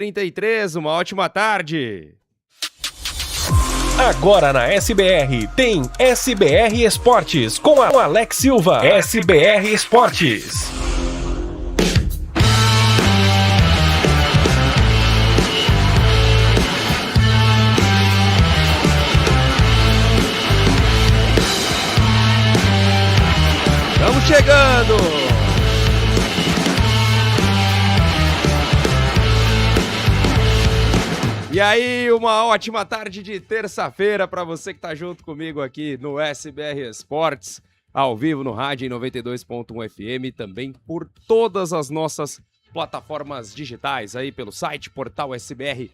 33, uma ótima tarde. Agora na SBR tem SBR Esportes com Alex Silva. SBR Esportes. Estamos chegando! E aí, uma ótima tarde de terça-feira para você que está junto comigo aqui no SBR Esportes, ao vivo no rádio em 92.1 FM e também por todas as nossas plataformas digitais, aí pelo site portal sbr.com.br,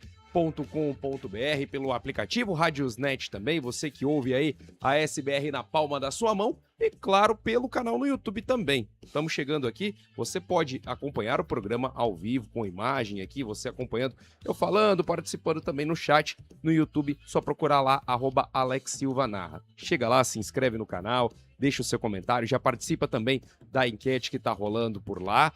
pelo aplicativo Radiosnet também, você que ouve aí a SBR na palma da sua mão e, claro, pelo canal no YouTube também. Estamos chegando aqui, você pode acompanhar o programa ao vivo, com imagem aqui, você acompanhando, eu falando, participando também no chat, no YouTube, só procurar lá, @AlexSilvaNarra. Chega lá, se inscreve no canal, deixa o seu comentário, já participa também da enquete que tá rolando por lá.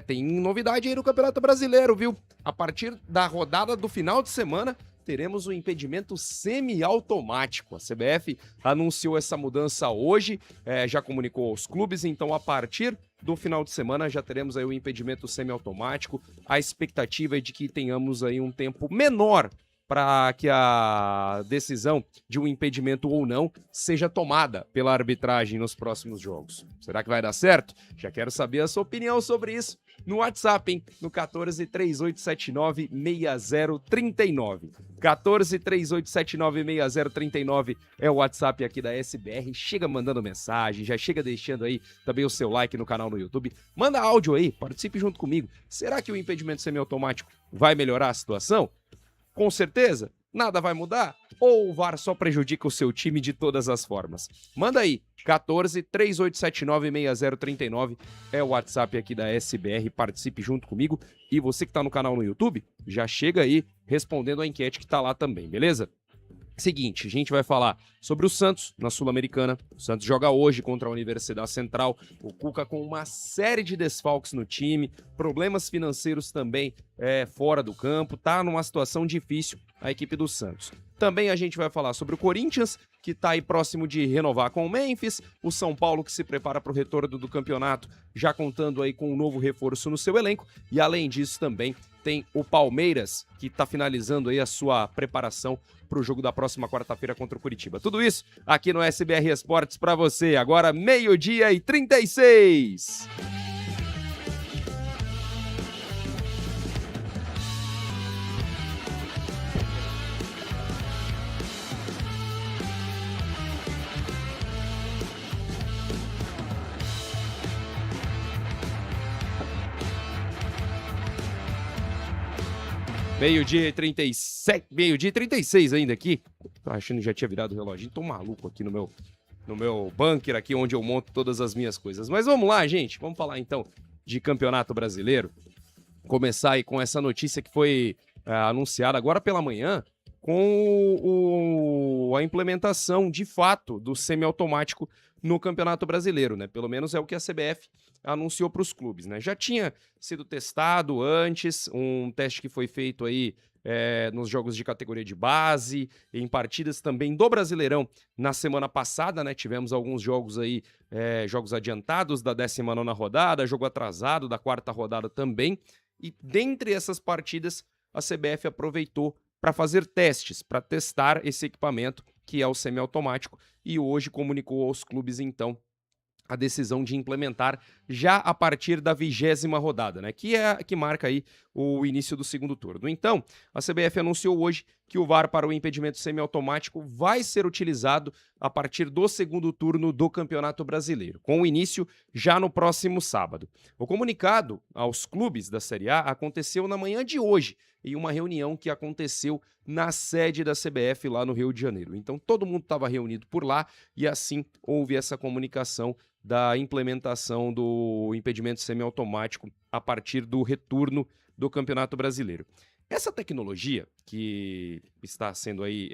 Tem novidade aí no Campeonato Brasileiro, viu? A partir da rodada do final de semana, teremos um impedimento semiautomático. A CBF anunciou essa mudança hoje, já comunicou aos clubes, então a partir do final de semana já teremos aí o impedimento semiautomático. A expectativa é de que tenhamos aí um tempo menor para que a decisão de um impedimento ou não seja tomada pela arbitragem nos próximos jogos. Será que vai dar certo? Já quero saber a sua opinião sobre isso no WhatsApp, hein? No 14 3879 6039. 14 3879 6039 é o WhatsApp aqui da SBR. Chega mandando mensagem, já chega deixando aí também o seu like no canal no YouTube. Manda áudio aí, participe junto comigo. Será que o impedimento semiautomático vai melhorar a situação? Com certeza, nada vai mudar? Ou o VAR só prejudica o seu time de todas as formas? Manda aí, 14 3879 6039 é o WhatsApp aqui da SBR, participe junto comigo. E você que tá no canal no YouTube, já chega aí respondendo a enquete que tá lá também, beleza? Seguinte, a gente vai falar sobre o Santos na Sul-Americana. O Santos joga hoje contra a Universidade Central. O Cuca com uma série de desfalques no time, problemas financeiros também fora do campo. Tá numa situação difícil a equipe do Santos. Também a gente vai falar sobre o Corinthians, que tá aí próximo de renovar com o Memphis. O São Paulo que se prepara para o retorno do campeonato, já contando aí com um novo reforço no seu elenco. E além disso também tem o Palmeiras, que tá finalizando aí a sua preparação para o jogo da próxima quarta-feira contra o Curitiba. Tudo isso aqui no SBR Esportes para você. Agora 12h36. Meio-dia e 37, meio-dia e 36 ainda aqui. Tô achando que já tinha virado o reloginho. Tô maluco aqui no meu bunker, aqui onde eu monto todas as minhas coisas. Mas vamos lá, gente. Vamos falar então de Campeonato Brasileiro. Começar aí com essa notícia que foi anunciada agora pela manhã, com a implementação de fato do semiautomático no Campeonato Brasileiro, né? Pelo menos é o que a CBF anunciou para os clubes, né? Já tinha sido testado antes, um teste que foi feito aí nos jogos de categoria de base, em partidas também do Brasileirão na semana passada, né? Tivemos alguns jogos aí, jogos adiantados da 19ª rodada, jogo atrasado da 4ª rodada também, e dentre essas partidas a CBF aproveitou para fazer testes, para testar esse equipamento que é o semiautomático, e hoje comunicou aos clubes então a decisão de implementar já a partir da 20ª rodada, né? Que marca aí o início do segundo turno. Então, a CBF anunciou hoje que o VAR para o impedimento semiautomático vai ser utilizado a partir do segundo turno do Campeonato Brasileiro, com o início já no próximo sábado. O comunicado aos clubes da Série A aconteceu na manhã de hoje, em uma reunião que aconteceu na sede da CBF lá no Rio de Janeiro. Então, todo mundo estava reunido por lá e assim houve essa comunicação da implementação do impedimento semiautomático a partir do retorno do Campeonato Brasileiro. Essa tecnologia que está sendo aí,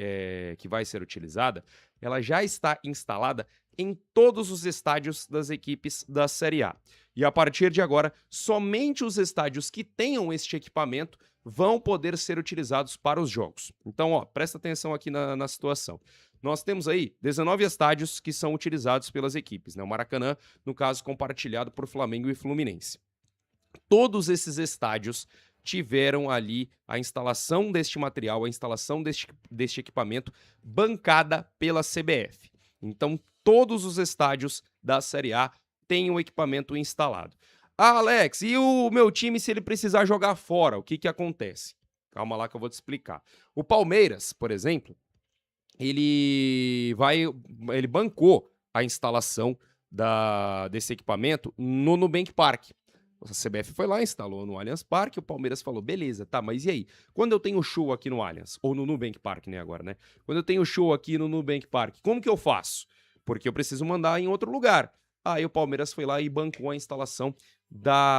que vai ser utilizada, ela já está instalada em todos os estádios das equipes da Série A. E a partir de agora, somente os estádios que tenham este equipamento vão poder ser utilizados para os jogos. Então, ó, presta atenção aqui na situação. Nós temos aí 19 estádios que são utilizados pelas equipes, né? O Maracanã, no caso, compartilhado por Flamengo e Fluminense. Todos esses estádios tiveram ali a instalação deste material, a instalação deste equipamento bancada pela CBF. Então, todos os estádios da Série A têm o equipamento instalado. Ah, Alex, e o meu time se ele precisar jogar fora, o que acontece? Calma lá que eu vou te explicar. O Palmeiras, por exemplo, ele bancou a instalação desse equipamento no Nubank Park. A CBF foi lá, instalou no Allianz Parque, o Palmeiras falou, beleza, tá, mas e aí? Quando eu tenho show aqui no Allianz, ou no Nubank Park, né, agora, né? Quando eu tenho show aqui no Nubank Park, como que eu faço? Porque eu preciso mandar em outro lugar. Aí o Palmeiras foi lá e bancou a instalação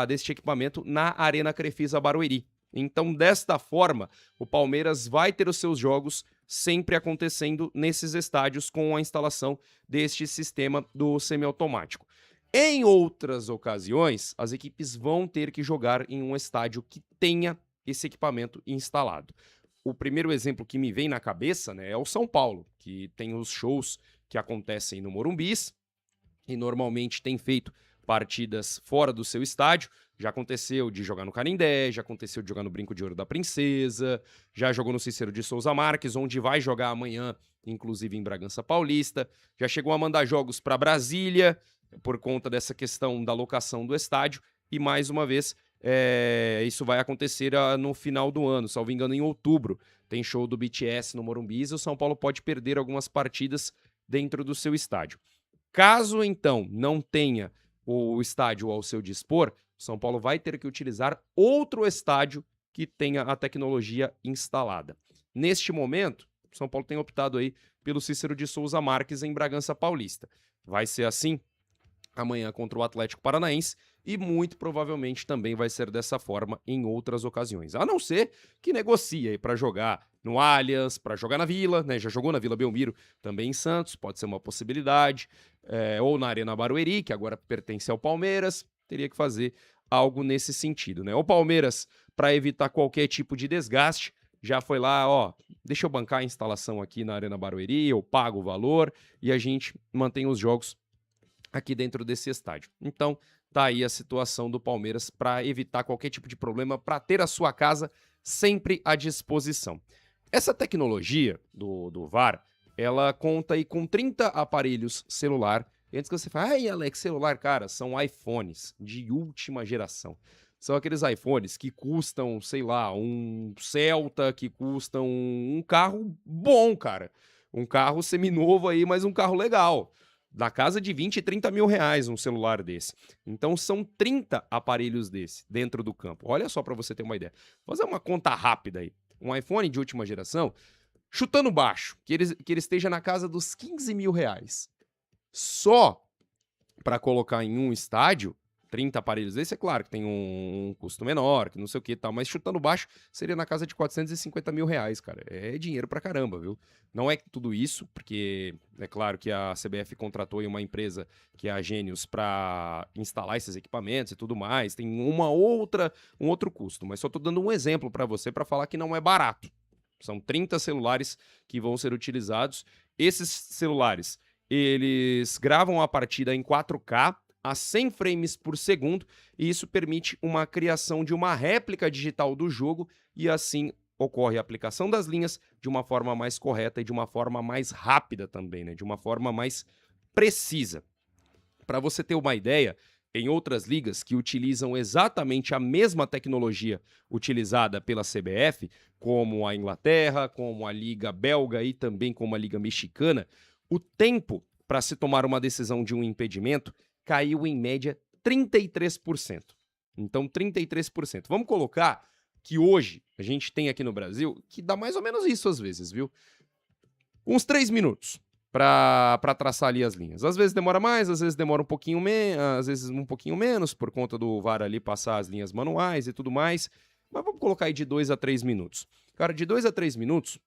deste equipamento na Arena Crefisa Barueri. Então, desta forma, o Palmeiras vai ter os seus jogos sempre acontecendo nesses estádios com a instalação deste sistema do semiautomático. Em outras ocasiões, as equipes vão ter que jogar em um estádio que tenha esse equipamento instalado. O primeiro exemplo que me vem na cabeça, né, é o São Paulo, que tem os shows que acontecem no Morumbis e normalmente tem feito partidas fora do seu estádio. Já aconteceu de jogar no Canindé, já aconteceu de jogar no Brinco de Ouro da Princesa, já jogou no Cícero de Souza Marques, onde vai jogar amanhã, inclusive em Bragança Paulista. Já chegou a mandar jogos para Brasília, por conta dessa questão da locação do estádio, e mais uma vez, isso vai acontecer no final do ano, salvo engano em outubro, tem show do BTS no Morumbi e o São Paulo pode perder algumas partidas dentro do seu estádio. Caso, então, não tenha o estádio ao seu dispor, o São Paulo vai ter que utilizar outro estádio que tenha a tecnologia instalada. Neste momento, o São Paulo tem optado aí pelo Cícero de Souza Marques em Bragança Paulista. Vai ser assim amanhã contra o Atlético Paranaense e muito provavelmente também vai ser dessa forma em outras ocasiões. A não ser que negocie aí para jogar no Allianz, para jogar na Vila, né? Já jogou na Vila Belmiro, também em Santos, pode ser uma possibilidade, ou na Arena Barueri, que agora pertence ao Palmeiras, teria que fazer algo nesse sentido, né? O Palmeiras, para evitar qualquer tipo de desgaste, já foi lá, ó, deixa eu bancar a instalação aqui na Arena Barueri, eu pago o valor e a gente mantém os jogos aqui dentro desse estádio. Então, tá aí a situação do Palmeiras para evitar qualquer tipo de problema, para ter a sua casa sempre à disposição. Essa tecnologia do VAR, ela conta aí com 30 aparelhos celular. E antes que você fale, ai Alex, celular, cara, são iPhones de última geração. São aqueles iPhones que custam, sei lá, um Celta, que custam um carro bom, cara. Um carro seminovo aí, mas um carro legal. Na casa de 20 e 30 mil reais um celular desse. Então são 30 aparelhos desse dentro do campo. Olha só para você ter uma ideia. Vou fazer uma conta rápida aí. Um iPhone de última geração, chutando baixo, que ele esteja na casa dos 15 mil reais. Só para colocar em um estádio, 30 aparelhos desse, é claro que tem um custo menor, que não sei o que e tal, mas chutando baixo, seria na casa de 450 mil reais, cara. É dinheiro pra caramba, viu? Não é tudo isso, porque é claro que a CBF contratou uma empresa que é a Genius para instalar esses equipamentos e tudo mais, tem um outro custo, mas só tô dando um exemplo para você para falar que não é barato. São 30 celulares que vão ser utilizados. Esses celulares, eles gravam a partida em 4K, a 100 frames por segundo, e isso permite uma criação de uma réplica digital do jogo e assim ocorre a aplicação das linhas de uma forma mais correta e de uma forma mais rápida também, né? De uma forma mais precisa. Para você ter uma ideia, em outras ligas que utilizam exatamente a mesma tecnologia utilizada pela CBF, como a Inglaterra, como a Liga Belga e também como a Liga Mexicana, o tempo para se tomar uma decisão de um impedimento caiu em média 33%. Então, 33%. Vamos colocar que hoje a gente tem aqui no Brasil, que dá mais ou menos isso às vezes, viu? Uns 3 minutos para traçar ali as linhas. Às vezes demora mais, às vezes demora um pouquinho menos, por conta do VAR ali passar as linhas manuais e tudo mais. Mas vamos colocar aí de 2 a 3 minutos. Cara, de 2 a 3 minutos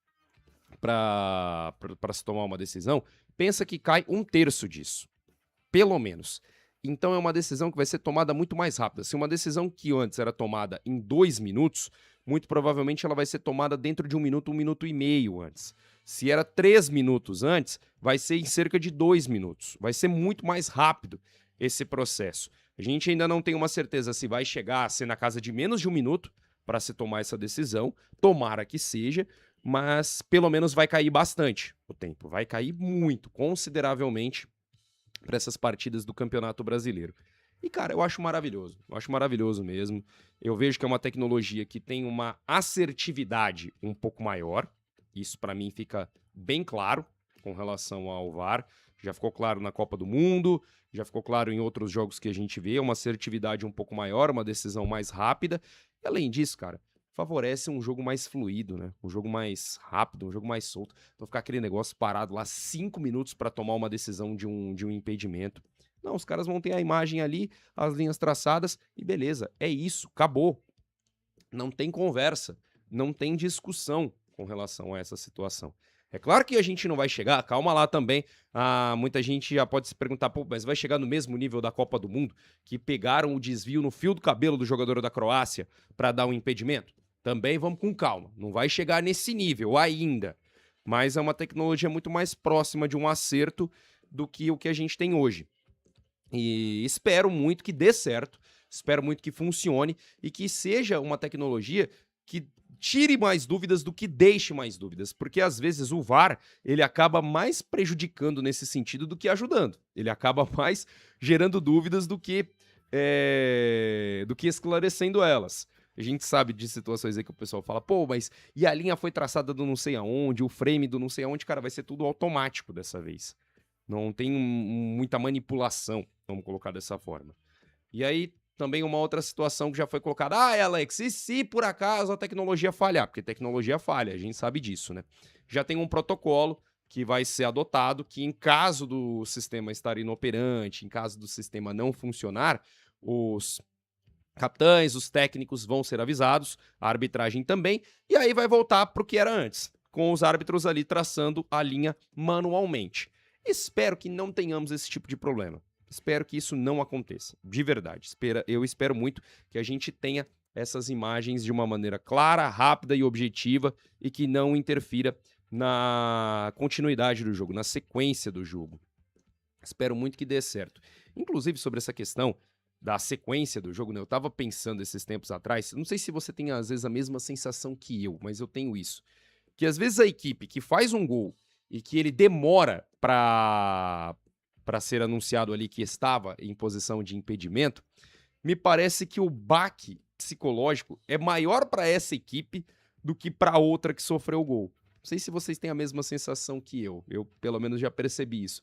para se tomar uma decisão, pensa que cai 1/3 disso. Pelo menos. Então é uma decisão que vai ser tomada muito mais rápida. Se uma decisão que antes era tomada em 2 minutos, muito provavelmente ela vai ser tomada dentro de 1 minuto e meio antes. Se era 3 minutos antes, vai ser em cerca de 2 minutos. Vai ser muito mais rápido esse processo. A gente ainda não tem uma certeza se vai chegar a ser na casa de menos de 1 minuto para se tomar essa decisão. Tomara que seja, mas pelo menos vai cair bastante o tempo. Vai cair muito, consideravelmente, para essas partidas do Campeonato Brasileiro. E, cara, eu acho maravilhoso mesmo. Eu vejo que é uma tecnologia que tem uma assertividade um pouco maior. Isso, para mim, fica bem claro com relação ao VAR. Já ficou claro na Copa do Mundo, já ficou claro em outros jogos que a gente vê, uma assertividade um pouco maior, uma decisão mais rápida. E, além disso, cara, favorece um jogo mais fluido, né? Um jogo mais rápido, um jogo mais solto. Não ficar aquele negócio parado lá 5 minutos para tomar uma decisão de um impedimento. Não, os caras vão ter a imagem ali, as linhas traçadas e beleza, é isso, acabou. Não tem conversa, não tem discussão com relação a essa situação. É claro que a gente não vai chegar, calma lá também, muita gente já pode se perguntar, pô, mas vai chegar no mesmo nível da Copa do Mundo, que pegaram o desvio no fio do cabelo do jogador da Croácia para dar um impedimento? Também vamos com calma, não vai chegar nesse nível ainda, mas é uma tecnologia muito mais próxima de um acerto do que o que a gente tem hoje. E espero muito que dê certo, espero muito que funcione e que seja uma tecnologia que tire mais dúvidas do que deixe mais dúvidas, porque às vezes o VAR ele acaba mais prejudicando nesse sentido do que ajudando. Ele acaba mais gerando dúvidas do que esclarecendo elas. A gente sabe de situações aí que o pessoal fala, pô, mas e a linha foi traçada do não sei aonde, o frame do não sei aonde, cara, vai ser tudo automático dessa vez. Não tem muita manipulação, vamos colocar dessa forma. E aí, também uma outra situação que já foi colocada. Alex, e se por acaso a tecnologia falhar? Porque tecnologia falha, a gente sabe disso, né? Já tem um protocolo que vai ser adotado, que em caso do sistema estar inoperante, em caso do sistema não funcionar, os capitães, os técnicos vão ser avisados, a arbitragem também, e aí vai voltar para o que era antes, com os árbitros ali traçando a linha manualmente. Espero que não tenhamos esse tipo de problema. Espero que isso não aconteça, de verdade. Eu espero muito que a gente tenha essas imagens de uma maneira clara, rápida e objetiva e que não interfira na continuidade do jogo, na sequência do jogo. Espero muito que dê certo. Inclusive, sobre essa questão da sequência do jogo, né? Eu tava pensando esses tempos atrás, não sei se você tem às vezes a mesma sensação que eu, mas eu tenho isso. Que às vezes a equipe que faz um gol e que ele demora para ser anunciado ali que estava em posição de impedimento, me parece que o baque psicológico é maior para essa equipe do que para outra que sofreu o gol. Não sei se vocês têm a mesma sensação que eu pelo menos já percebi isso.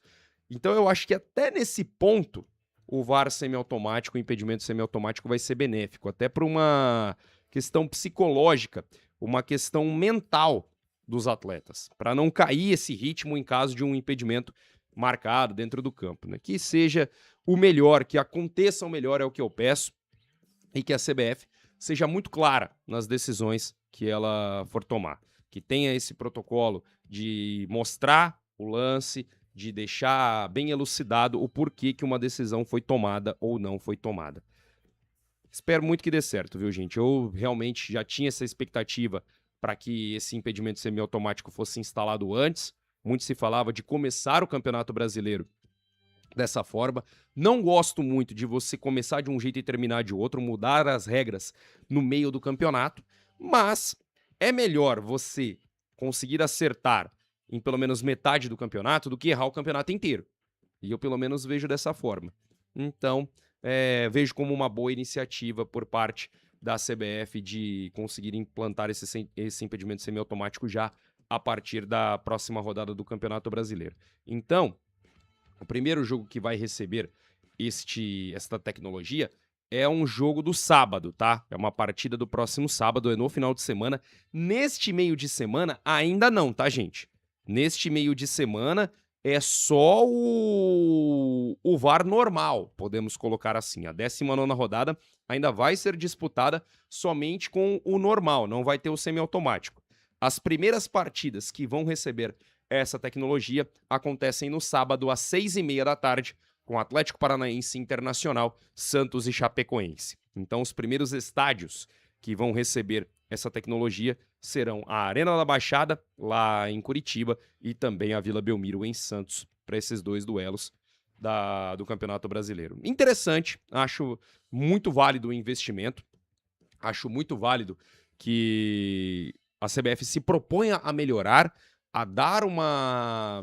Então eu acho que até nesse ponto o VAR semiautomático, o impedimento semiautomático vai ser benéfico, até por uma questão psicológica, uma questão mental dos atletas, para não cair esse ritmo em caso de um impedimento marcado dentro do campo, né? Que seja o melhor, que aconteça o melhor é o que eu peço e que a CBF seja muito clara nas decisões que ela for tomar, que tenha esse protocolo de mostrar o lance, de deixar bem elucidado o porquê que uma decisão foi tomada ou não foi tomada. Espero muito que dê certo, viu, gente? Eu realmente já tinha essa expectativa para que esse impedimento semiautomático fosse instalado antes. Muito se falava de começar o Campeonato Brasileiro dessa forma. Não gosto muito de você começar de um jeito e terminar de outro, mudar as regras no meio do campeonato, mas é melhor você conseguir acertar em pelo menos metade do campeonato do que errar o campeonato inteiro. E eu pelo menos vejo dessa forma. Então, vejo como uma boa iniciativa por parte da CBF de conseguir implantar esse impedimento semiautomático já a partir da próxima rodada do Campeonato Brasileiro. Então, o primeiro jogo que vai receber esta tecnologia é um jogo do sábado, tá? É uma partida do próximo sábado, é no final de semana. Neste meio de semana, ainda não, tá, gente? Neste meio de semana é só o VAR normal, podemos colocar assim. A 19ª rodada ainda vai ser disputada somente com o normal, não vai ter o semiautomático. As primeiras partidas que vão receber essa tecnologia acontecem no sábado às 6h30 da tarde, com Atlético Paranaense Internacional, Santos e Chapecoense. Então, os primeiros estádios que vão receber essa tecnologia serão a Arena da Baixada, lá em Curitiba, e também a Vila Belmiro, em Santos, para esses 2 duelos do Campeonato Brasileiro. Interessante, acho muito válido o investimento, acho muito válido que a CBF se proponha a melhorar, a dar uma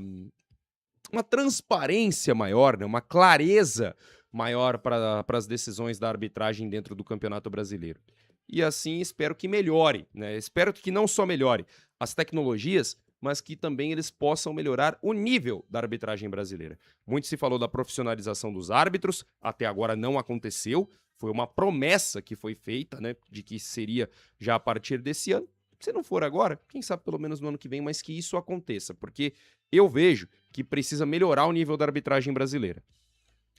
transparência maior, né, uma clareza maior para as decisões da arbitragem dentro do Campeonato Brasileiro. E assim espero que melhore, né? Espero que não só melhore as tecnologias, mas que também eles possam melhorar o nível da arbitragem brasileira. Muito se falou da profissionalização dos árbitros, até agora não aconteceu, foi uma promessa que foi feita, né, de que seria já a partir desse ano. Se não for agora, quem sabe pelo menos no ano que vem, mas que isso aconteça, porque eu vejo que precisa melhorar o nível da arbitragem brasileira.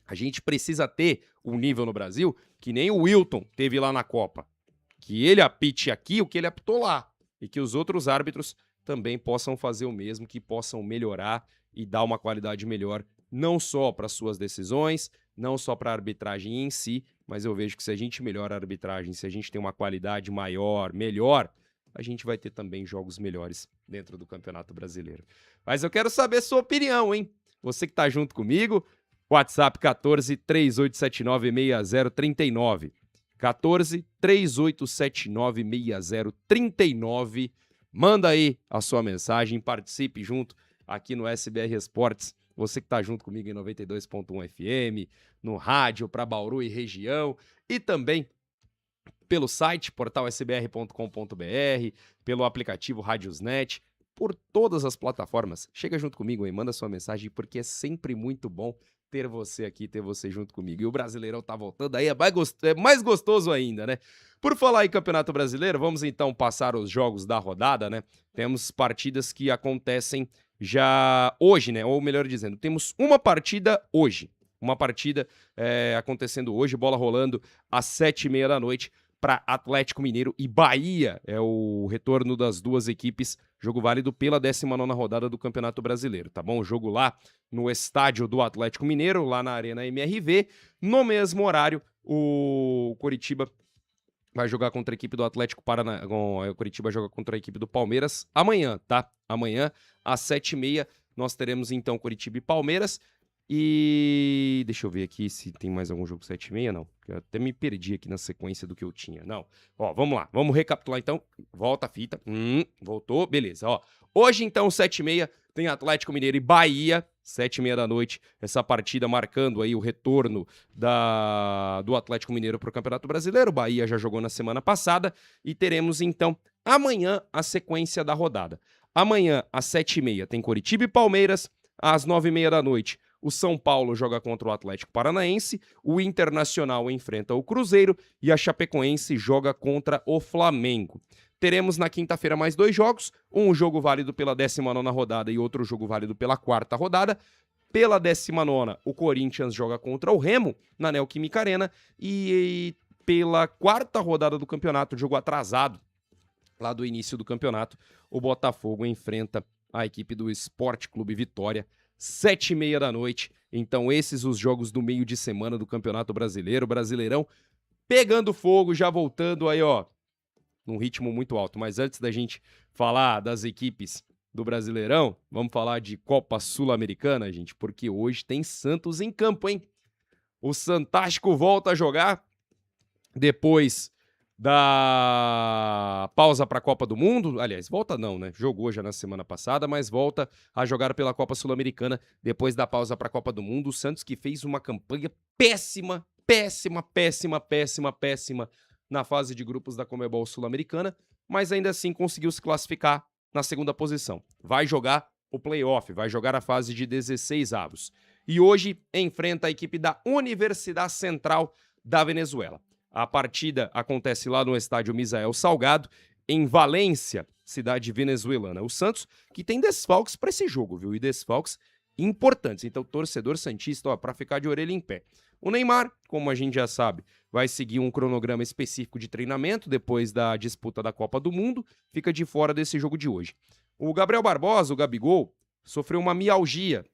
A gente precisa ter um nível no Brasil que nem o Wilton teve lá na Copa. Que ele apite aqui o que ele apitou lá. E que os outros árbitros também possam fazer o mesmo, que possam melhorar e dar uma qualidade melhor, não só para suas decisões, não só para a arbitragem em si, mas eu vejo que se a gente melhora a arbitragem, se a gente tem uma qualidade maior, melhor, a gente vai ter também jogos melhores dentro do Campeonato Brasileiro. Mas eu quero saber sua opinião, hein? Você que tá junto comigo, WhatsApp 14 3879 6039. 14 3879 6039. Manda aí a sua mensagem, participe junto aqui no SBR Esportes. Você que tá junto comigo em 92.1 FM, no rádio para Bauru e região, e também pelo site portalsbr.com.br, pelo aplicativo Radiosnet, por todas as plataformas. Chega junto comigo e manda sua mensagem, porque é sempre muito bom ter você aqui, ter você junto comigo. E o Brasileirão tá voltando aí, é mais gostoso ainda, né? Por falar em Campeonato Brasileiro, vamos então passar os jogos da rodada, né? Temos partidas que acontecem já hoje, né? Ou melhor dizendo, temos uma partida hoje. Uma partida acontecendo hoje, bola rolando às 7h30 da noite para Atlético Mineiro e Bahia. É o retorno das duas equipes, jogo válido pela 19ª rodada do Campeonato Brasileiro, tá bom? O jogo lá no estádio do Atlético Mineiro, lá na Arena MRV. No mesmo horário, o Coritiba vai jogar contra a equipe do Atlético Paranaense. O Coritiba joga contra a equipe do Palmeiras amanhã, tá? Amanhã, às 7h30, nós teremos então Coritiba e Palmeiras. E deixa eu ver aqui se tem mais algum jogo 7h30, não. Eu até me perdi aqui na sequência do que eu tinha. Não. Ó, vamos lá. Vamos recapitular então. Volta a fita. Voltou. Beleza. Ó, hoje então, 7h30, tem Atlético Mineiro e Bahia. 7h30 da noite. Essa partida marcando aí o retorno do Atlético Mineiro para o Campeonato Brasileiro. Bahia já jogou na semana passada. E teremos então amanhã a sequência da rodada. Amanhã, às 7h30, tem Coritiba e Palmeiras. Às 9h30 da noite, o São Paulo joga contra o Atlético Paranaense, o Internacional enfrenta o Cruzeiro e a Chapecoense joga contra o Flamengo. Teremos na quinta-feira mais 2 jogos, um jogo válido pela 19ª rodada e outro jogo válido pela 4ª rodada. Pela 19ª, o Corinthians joga contra o Remo na Neoquímica Arena e pela 4ª rodada do campeonato, jogo atrasado lá do início do campeonato, o Botafogo enfrenta a equipe do Sport Clube Vitória, 7h30 da noite. Então esses os jogos do meio de semana do Campeonato Brasileiro, Brasileirão pegando fogo, já voltando aí, ó, num ritmo muito alto. Mas antes da gente falar das equipes do Brasileirão, vamos falar de Copa Sul-Americana, gente, porque hoje tem Santos em campo, hein? O Santástico volta a jogar depois da pausa para a Copa do Mundo. Aliás, volta não, né? Jogou já na semana passada, mas volta a jogar pela Copa Sul-Americana depois da pausa para a Copa do Mundo. O Santos que fez uma campanha péssima na fase de grupos da Conmebol Sul-Americana, mas ainda assim conseguiu se classificar na segunda posição. Vai jogar o play-off, vai jogar a fase de 16avos. E hoje enfrenta a equipe da Universidade Central da Venezuela. A partida acontece lá no estádio Misael Salgado, em Valência, cidade venezuelana. O Santos que tem desfalques para esse jogo, viu? E desfalques importantes. Então, torcedor santista, ó, para ficar de orelha em pé. O Neymar, como a gente já sabe, vai seguir um cronograma específico de treinamento depois da disputa da Copa do Mundo, fica de fora desse jogo de hoje. O Gabriel Barbosa, o Gabigol, sofreu uma mialgia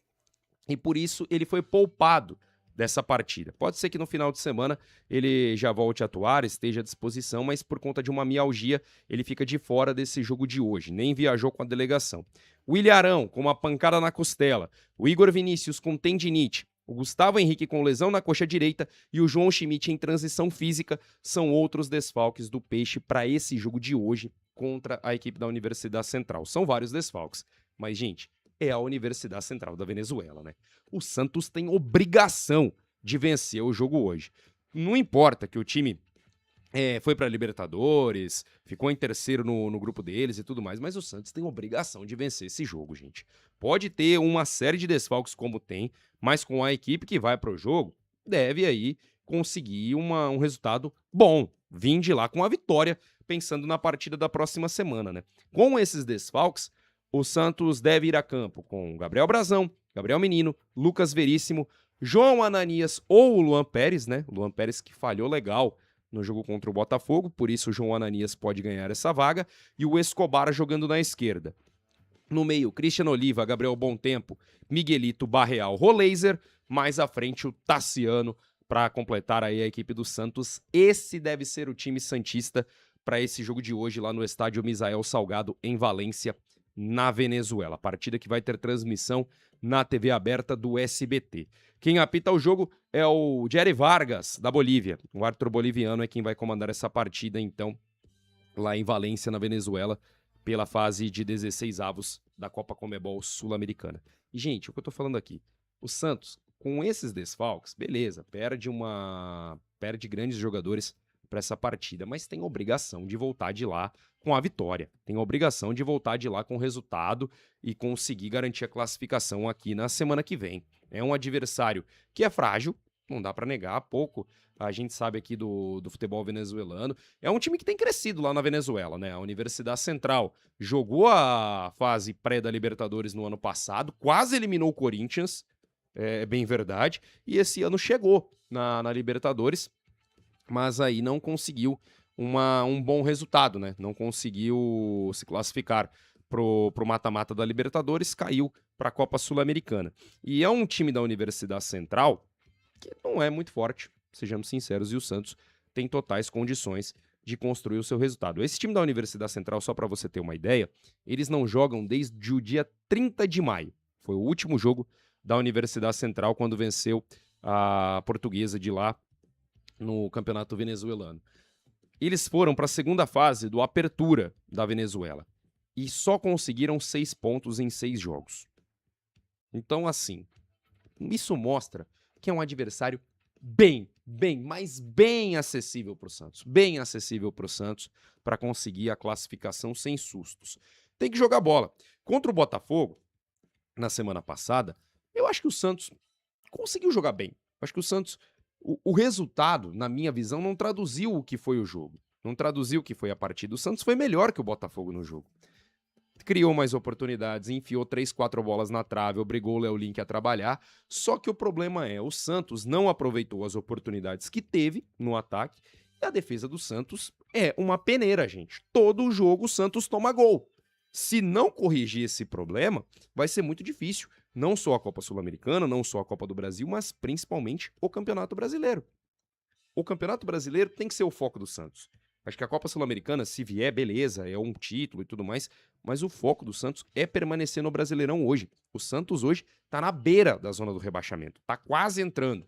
e por isso ele foi poupado dessa partida. Pode ser que no final de semana ele já volte a atuar, esteja à disposição, mas por conta de uma mialgia, ele fica de fora desse jogo de hoje, nem viajou com a delegação. O Ilharão com uma pancada na costela, o Igor Vinícius com tendinite, o Gustavo Henrique com lesão na coxa direita e o João Schmidt em transição física são outros desfalques do Peixe para esse jogo de hoje contra a equipe da Universidade Central. São vários desfalques, mas, gente, é a Universidade Central da Venezuela, né? O Santos tem obrigação de vencer o jogo hoje. Não importa que o time foi para Libertadores, ficou em terceiro no grupo deles e tudo mais, mas o Santos tem obrigação de vencer esse jogo, gente. Pode ter uma série de desfalques como tem, mas com a equipe que vai para o jogo, deve aí conseguir um resultado bom, vir de lá com a vitória, pensando na partida da próxima semana, né? Com esses desfalques, o Santos deve ir a campo com Gabriel Brazão, Gabriel Menino, Lucas Veríssimo, João Ananias ou o Luan Pérez, né? O Luan Pérez que falhou legal no jogo contra o Botafogo, por isso o João Ananias pode ganhar essa vaga, e o Escobar jogando na esquerda. No meio, Christian Oliva, Gabriel Bontempo, Miguelito, Barreal, Roleiser, mais à frente o Tassiano para completar aí a equipe do Santos. Esse deve ser o time santista para esse jogo de hoje lá no estádio Misael Salgado em Valência, na Venezuela. Partida que vai ter transmissão na TV aberta do SBT. Quem apita o jogo é o Jerry Vargas, da Bolívia. O árbitro boliviano é quem vai comandar essa partida, então, lá em Valência, na Venezuela, pela fase de 16avos da Copa Conmebol Sul-Americana. E, gente, o que eu tô falando aqui, o Santos, com esses desfalques, beleza, perde grandes jogadores para essa partida, mas tem obrigação de voltar de lá com a vitória, tem obrigação de voltar de lá com o resultado e conseguir garantir a classificação aqui na semana que vem. É um adversário que é frágil, não dá para negar, pouco a gente sabe aqui do futebol venezuelano. É um time que tem crescido lá na Venezuela, né? A Universidade Central jogou a fase pré da Libertadores no ano passado, quase eliminou o Corinthians, é bem verdade, e esse ano chegou na Libertadores, mas aí não conseguiu um bom resultado, né? Não conseguiu se classificar pro mata-mata da Libertadores, caiu para a Copa Sul-Americana. E é um time da Universidade Central que não é muito forte, sejamos sinceros, e o Santos tem totais condições de construir o seu resultado. Esse time da Universidade Central, só para você ter uma ideia, eles não jogam desde o dia 30 de maio. Foi o último jogo da Universidade Central quando venceu a Portuguesa de lá no campeonato venezuelano. Eles foram para a segunda fase do Apertura da Venezuela e só conseguiram 6 pontos em 6 jogos. Então, assim, isso mostra que é um adversário mas bem acessível para o Santos. Bem acessível para o Santos para conseguir a classificação sem sustos. Tem que jogar bola. Contra o Botafogo, na semana passada, eu acho que o Santos conseguiu jogar bem. Eu acho que o Santos, o resultado, na minha visão, não traduziu o que foi o jogo. Não traduziu o que foi a partida. O Santos foi melhor que o Botafogo no jogo. Criou mais oportunidades, enfiou 3, 4 bolas na trave, obrigou o Léo Link a trabalhar. Só que o problema é, o Santos não aproveitou as oportunidades que teve no ataque e a defesa do Santos é uma peneira, gente. Todo jogo o Santos toma gol. Se não corrigir esse problema, vai ser muito difícil. Não só a Copa Sul-Americana, não só a Copa do Brasil, mas principalmente o Campeonato Brasileiro. O Campeonato Brasileiro tem que ser o foco do Santos. Acho que a Copa Sul-Americana, se vier, beleza, é um título e tudo mais, mas o foco do Santos é permanecer no Brasileirão hoje. O Santos hoje tá na beira da zona do rebaixamento, tá quase entrando.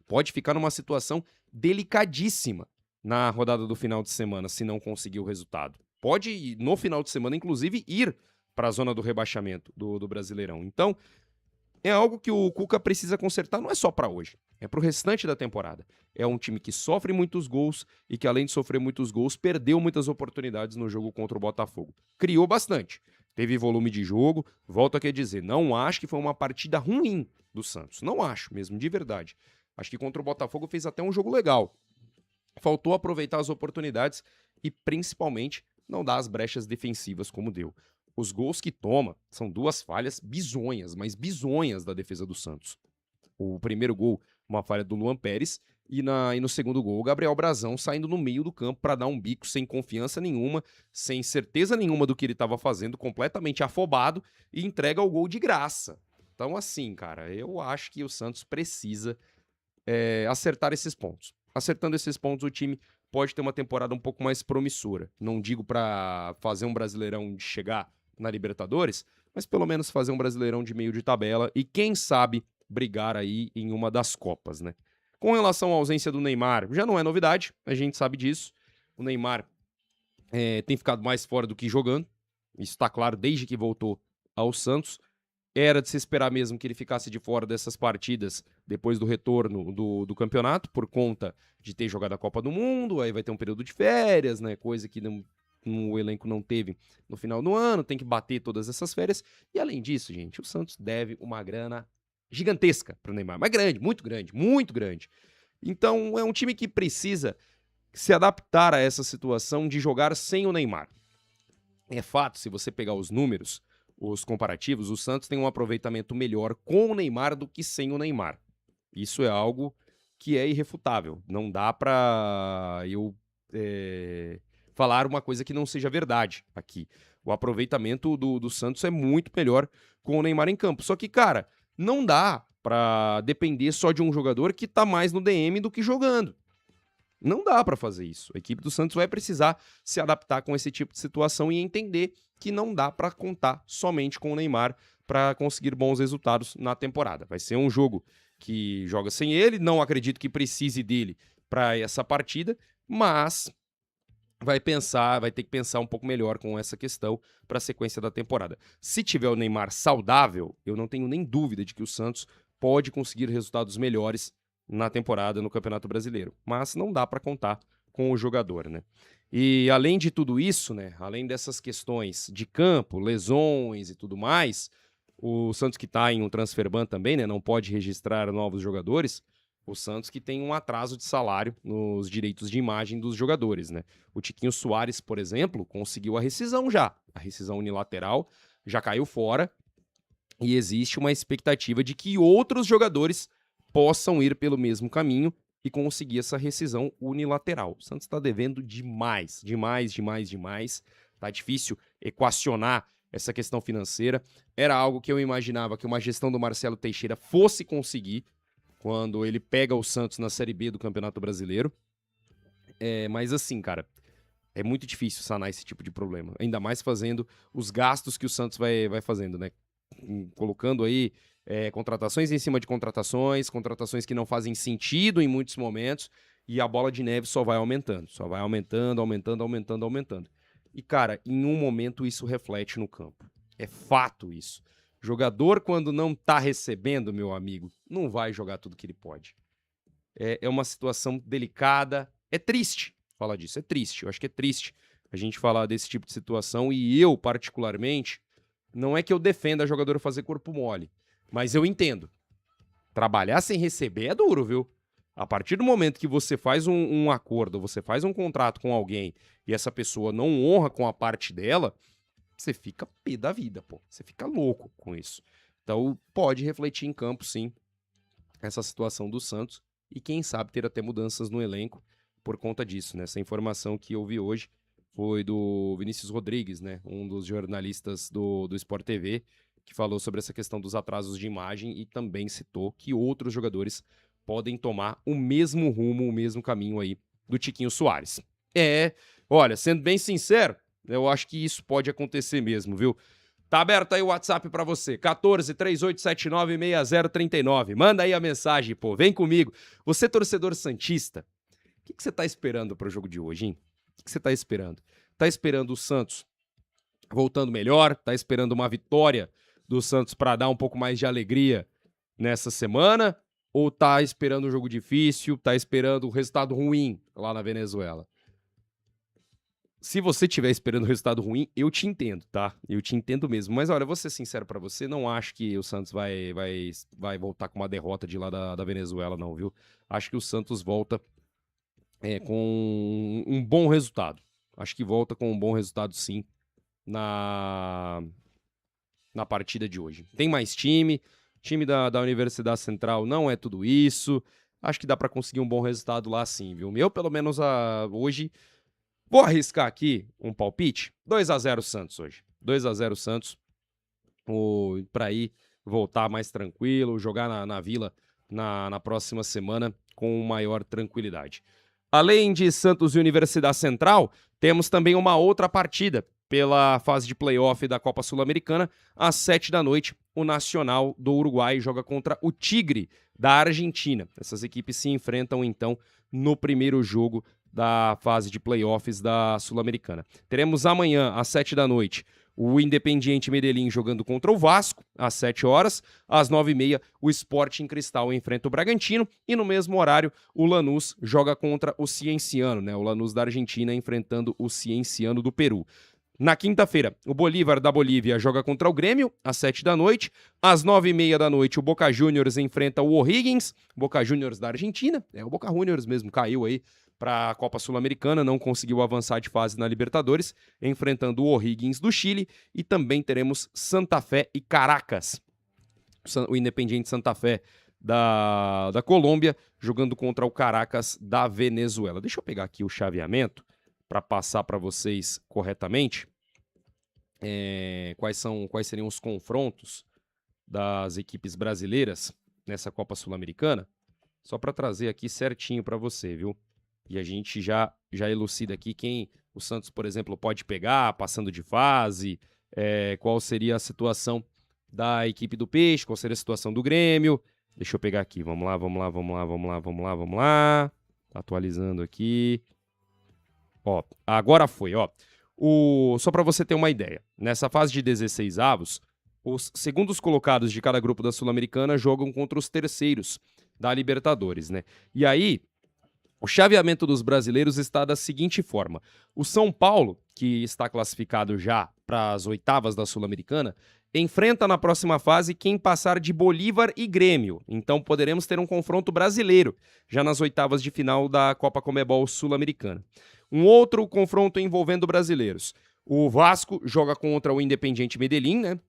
Pode ficar numa situação delicadíssima na rodada do final de semana, se não conseguir o resultado. Pode, no final de semana, inclusive, ir para a zona do rebaixamento do Brasileirão. Então, é algo que o Cuca precisa consertar, não é só para hoje, é para o restante da temporada. É um time que sofre muitos gols e que, além de sofrer muitos gols, perdeu muitas oportunidades no jogo contra o Botafogo. Criou bastante, teve volume de jogo, volto aqui a dizer, não acho que foi uma partida ruim do Santos, não acho mesmo, de verdade. Acho que contra o Botafogo fez até um jogo legal. Faltou aproveitar as oportunidades e, principalmente, não dar as brechas defensivas como deu. Os gols que toma são 2 falhas bizonhas, mas bizonhas da defesa do Santos. O primeiro gol, uma falha do Luan Pérez, e no segundo gol, o Gabriel Brazão saindo no meio do campo para dar um bico sem confiança nenhuma, sem certeza nenhuma do que ele estava fazendo, completamente afobado, e entrega o gol de graça. Então, assim, cara, eu acho que o Santos precisa acertar esses pontos. Acertando esses pontos, o time pode ter uma temporada um pouco mais promissora. Não digo para fazer um Brasileirão de chegar na Libertadores, mas pelo menos fazer um Brasileirão de meio de tabela e quem sabe brigar aí em uma das Copas, né? Com relação à ausência do Neymar, já não é novidade, a gente sabe disso. O Neymar tem ficado mais fora do que jogando. Isso está claro desde que voltou ao Santos. Era de se esperar mesmo que ele ficasse de fora dessas partidas depois do retorno do campeonato, por conta de ter jogado a Copa do Mundo, aí vai ter um período de férias, né? Coisa que o elenco não teve no final do ano, tem que bater todas essas férias. E além disso, gente, o Santos deve uma grana gigantesca para o Neymar, mas grande, muito grande, muito grande. Então é um time que precisa se adaptar a essa situação de jogar sem o Neymar. É fato, se você pegar os números, os comparativos, o Santos tem um aproveitamento melhor com o Neymar do que sem o Neymar. Isso é algo que é irrefutável. Não dá para eu falar uma coisa que não seja verdade aqui. O aproveitamento do Santos é muito melhor com o Neymar em campo. Só que, cara, não dá para depender só de um jogador que tá mais no DM do que jogando. Não dá para fazer isso. A equipe do Santos vai precisar se adaptar com esse tipo de situação e entender que não dá para contar somente com o Neymar para conseguir bons resultados na temporada. Vai ser um jogo que joga sem ele, não acredito que precise dele para essa partida, mas vai ter que pensar um pouco melhor com essa questão para a sequência da temporada. Se tiver o Neymar saudável, eu não tenho nem dúvida de que o Santos pode conseguir resultados melhores na temporada no Campeonato Brasileiro, mas não dá para contar com o jogador, né? E além de tudo isso, né, além dessas questões de campo, lesões e tudo mais, o Santos que está em um transfer ban também, né, não pode registrar novos jogadores, o Santos que tem um atraso de salário nos direitos de imagem dos jogadores, né? O Tiquinho Soares, por exemplo, conseguiu a rescisão já, a rescisão unilateral, já caiu fora e existe uma expectativa de que outros jogadores possam ir pelo mesmo caminho e conseguir essa rescisão unilateral. O Santos está devendo demais, demais, demais, demais. Tá difícil equacionar essa questão financeira. Era algo que eu imaginava que uma gestão do Marcelo Teixeira fosse conseguir quando ele pega o Santos na Série B do Campeonato Brasileiro. Mas assim, cara, é muito difícil sanar esse tipo de problema. Ainda mais fazendo os gastos que o Santos vai fazendo, né? Colocando aí contratações em cima de contratações que não fazem sentido em muitos momentos, e a bola de neve só vai aumentando, aumentando. E, cara, em um momento isso reflete no campo. É fato isso. Jogador, quando não tá recebendo, meu amigo, não vai jogar tudo que ele pode. É uma situação delicada. É triste falar disso, é triste. Eu acho que é triste a gente falar desse tipo de situação, e eu, particularmente, não é que eu defenda jogador fazer corpo mole, mas eu entendo. Trabalhar sem receber é duro, viu? A partir do momento que você faz um acordo, você faz um contrato com alguém e essa pessoa não honra com a parte dela, você fica pé da vida, pô. Você fica louco com isso. Então pode refletir em campo, sim, essa situação do Santos e quem sabe ter até mudanças no elenco por conta disso, né? Essa informação que eu vi hoje foi do Vinícius Rodrigues, né? Um dos jornalistas do Sport TV, que falou sobre essa questão dos atrasos de imagem e também citou que outros jogadores podem tomar o mesmo rumo, o mesmo caminho aí do Tiquinho Soares. Olha, sendo bem sincero, eu acho que isso pode acontecer mesmo, viu? Tá aberto aí o WhatsApp pra você, 14-3879-6039. Manda aí a mensagem, pô, vem comigo. Você, torcedor santista, o que você tá esperando pro jogo de hoje, hein? O que você tá esperando? Tá esperando o Santos voltando melhor? Tá esperando uma vitória do Santos para dar um pouco mais de alegria nessa semana? Ou tá esperando um jogo difícil, tá esperando um resultado ruim lá na Venezuela? Se você estiver esperando um resultado ruim, eu te entendo, tá? Eu te entendo mesmo. Mas olha, vou ser sincero pra você, não acho que o Santos vai voltar com uma derrota de lá da Venezuela, não, viu? Acho que o Santos volta com um bom resultado. Acho que volta com um bom resultado, sim, na partida de hoje. Tem mais time da Universidade Central não é tudo isso. Acho que dá pra conseguir um bom resultado lá, sim, viu? Eu, pelo menos, hoje, vou arriscar aqui um palpite. 2-0 Santos hoje. 2-0 Santos. Pra ir voltar mais tranquilo, jogar na Vila na próxima semana com maior tranquilidade. Além de Santos e Universidade Central, temos também uma outra partida pela fase de playoff da Copa Sul-Americana. Às 7h, o Nacional do Uruguai joga contra o Tigre da Argentina. Essas equipes se enfrentam, então, no primeiro jogo da fase de playoffs da Sul-Americana. Teremos amanhã, às 7h, o Independiente Medellín jogando contra o Vasco, às 7h. Às 9h30, o Sporting Cristal enfrenta o Bragantino. E no mesmo horário, o Lanús joga contra o Cienciano, né? O Lanús da Argentina enfrentando o Cienciano do Peru. Na quinta-feira, o Bolívar da Bolívia joga contra o Grêmio, às 7h. Às 9h30, o Boca Juniors enfrenta o O'Higgins, Boca Juniors da Argentina. O Boca Juniors mesmo caiu aí para a Copa Sul-Americana, não conseguiu avançar de fase na Libertadores, enfrentando o O'Higgins do Chile. E também teremos Santa Fé e Caracas, o Independiente Santa Fé da Colômbia, jogando contra o Caracas da Venezuela. Deixa eu pegar aqui o chaveamento para passar para vocês corretamente quais seriam os confrontos das equipes brasileiras nessa Copa Sul-Americana, só para trazer aqui certinho para você, viu? E a gente já elucida aqui quem o Santos, por exemplo, pode pegar, passando de fase, qual seria a situação da equipe do Peixe, qual seria a situação do Grêmio. Deixa eu pegar aqui, vamos lá. Tá atualizando aqui. Ó, agora foi, ó. Só para você ter uma ideia, nessa fase de 16avos, os segundos colocados de cada grupo da Sul-Americana jogam contra os terceiros da Libertadores, né? E aí, o chaveamento dos brasileiros está da seguinte forma: o São Paulo, que está classificado já para as oitavas da Sul-Americana, enfrenta na próxima fase quem passar de Bolívar e Grêmio. Então poderemos ter um confronto brasileiro já nas oitavas de final da Copa Conmebol Sul-Americana. Um outro confronto envolvendo brasileiros. O Vasco joga contra o Independiente Medellín, né?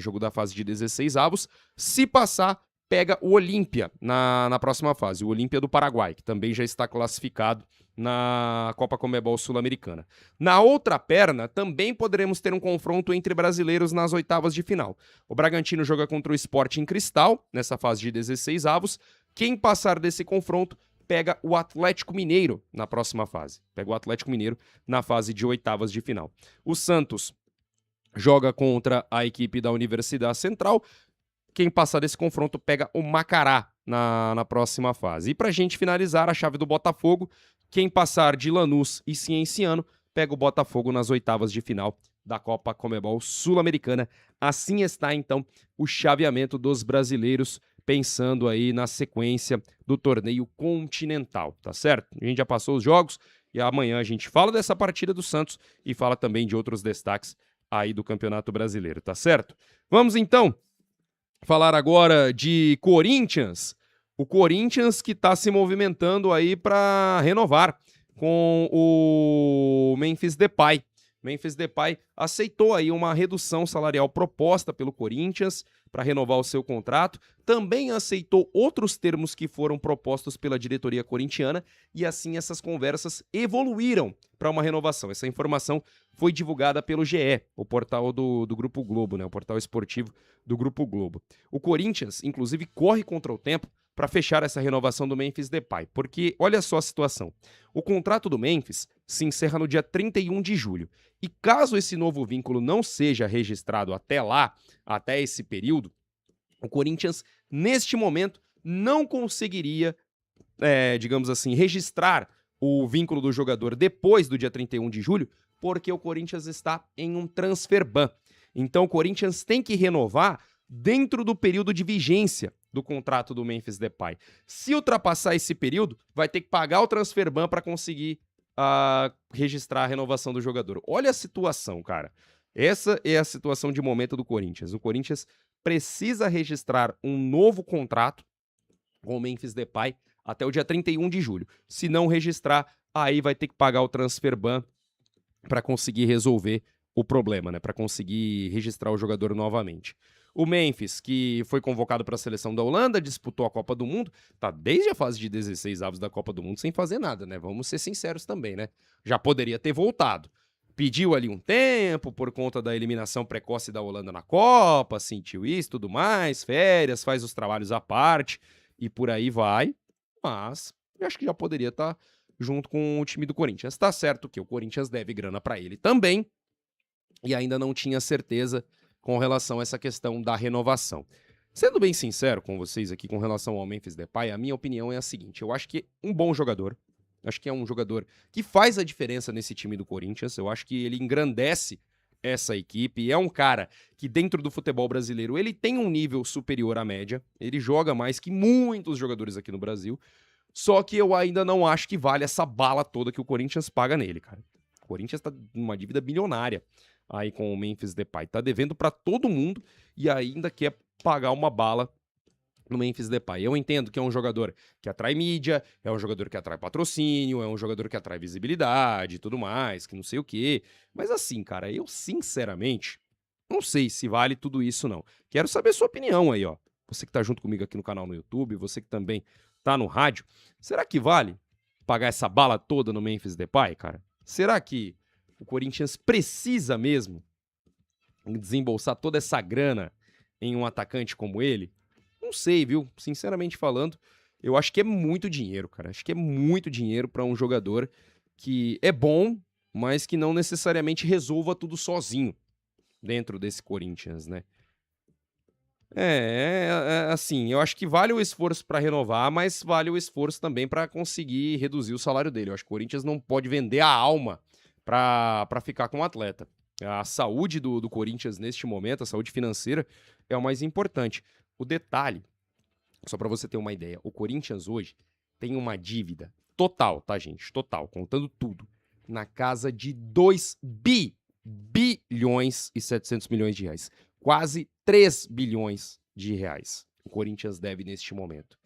Jogo da fase de 16avos. Se passar, pega o Olímpia na próxima fase, o Olímpia do Paraguai, que também já está classificado na Copa Conmebol Sul-Americana. Na outra perna, também poderemos ter um confronto entre brasileiros nas oitavas de final. O Bragantino joga contra o Sporting Cristal, nessa fase de 16avos. Quem passar desse confronto pega o Atlético Mineiro na próxima fase. Pega o Atlético Mineiro na fase de oitavas de final. O Santos joga contra a equipe da Universidade Central. Quem passar desse confronto pega o Macará na próxima fase. E pra gente finalizar, a chave do Botafogo, quem passar de Lanús e Cienciano pega o Botafogo nas oitavas de final da Copa Conmebol Sul-Americana. Assim está, então, o chaveamento dos brasileiros, pensando aí na sequência do torneio continental, tá certo? A gente já passou os jogos e amanhã a gente fala dessa partida do Santos e fala também de outros destaques aí do Campeonato Brasileiro, tá certo? Vamos então falar agora de Corinthians. O Corinthians que está se movimentando aí para renovar com o Memphis Depay. Memphis Depay aceitou aí uma redução salarial proposta pelo Corinthians para renovar o seu contrato. Também aceitou outros termos que foram propostos pela diretoria corintiana e assim essas conversas evoluíram para uma renovação. Essa informação foi divulgada pelo GE, o portal do Grupo Globo, né? O portal esportivo do Grupo Globo. O Corinthians, inclusive, corre contra o tempo para fechar essa renovação do Memphis Depay, porque olha só a situação. O contrato do Memphis se encerra no dia 31 de julho. E caso esse novo vínculo não seja registrado até lá, até esse período, o Corinthians, neste momento, não conseguiria, digamos assim, registrar o vínculo do jogador depois do dia 31 de julho, porque o Corinthians está em um transfer ban. Então o Corinthians tem que renovar dentro do período de vigência do contrato do Memphis Depay. Se ultrapassar esse período, vai ter que pagar o transfer ban para conseguir registrar a renovação do jogador. Olha a situação, cara. Essa é a situação de momento do Corinthians. O Corinthians precisa registrar um novo contrato com o Memphis Depay até o dia 31 de julho. Se não registrar, aí vai ter que pagar o transfer ban para conseguir resolver o problema, né? Para conseguir registrar o jogador novamente. O Memphis, que foi convocado para a seleção da Holanda, disputou a Copa do Mundo, tá desde a fase de 16avos da Copa do Mundo sem fazer nada, né? Vamos ser sinceros também, né? Já poderia ter voltado. pediu ali um tempo por conta da eliminação precoce da Holanda na Copa, sentiu isso, tudo mais, férias, faz os trabalhos à parte e por aí vai, mas eu acho que já poderia estar junto com o time do Corinthians. Tá certo que o Corinthians deve grana para ele também e ainda não tinha certeza com relação a essa questão da renovação. Sendo bem sincero com vocês aqui com relação ao Memphis Depay, a minha opinião é a seguinte, eu acho que um bom jogador, acho que é um jogador que faz a diferença nesse time do Corinthians. Eu acho que ele engrandece essa equipe. É um cara que dentro do futebol brasileiro ele tem um nível superior à média. Ele joga mais que muitos jogadores aqui no Brasil. Só que eu ainda não acho que vale essa bala toda que o Corinthians paga nele, cara. O Corinthians tá numa dívida bilionária aí com o Memphis Depay. Tá devendo pra todo mundo e ainda quer pagar uma bala no Memphis Depay. Eu entendo que é um jogador que atrai mídia, é um jogador que atrai patrocínio, é um jogador que atrai visibilidade e tudo mais, que não sei o quê. Mas assim, cara, eu sinceramente não sei se vale tudo isso não. Quero saber sua opinião aí, ó. Você que tá junto comigo aqui no canal no YouTube, você que também tá no rádio. Será que vale pagar essa bala toda no Memphis Depay, cara? Será que o Corinthians precisa mesmo desembolsar toda essa grana em um atacante como ele? Não sei, viu? Sinceramente falando, eu acho que é muito dinheiro, cara. Acho que é muito dinheiro para um jogador que é bom, mas que não necessariamente resolva tudo sozinho dentro desse Corinthians, né? Assim, eu acho que vale o esforço para renovar, mas vale o esforço também para conseguir reduzir o salário dele. Eu acho que o Corinthians não pode vender a alma para ficar com o atleta. A saúde do Corinthians neste momento, a saúde financeira, é o mais importante. O detalhe, só para você ter uma ideia, o Corinthians hoje tem uma dívida total, tá, gente? Total, contando tudo, na casa de 2 bilhões e 700 milhões de reais. Quase 3 bilhões de reais o Corinthians deve neste momento.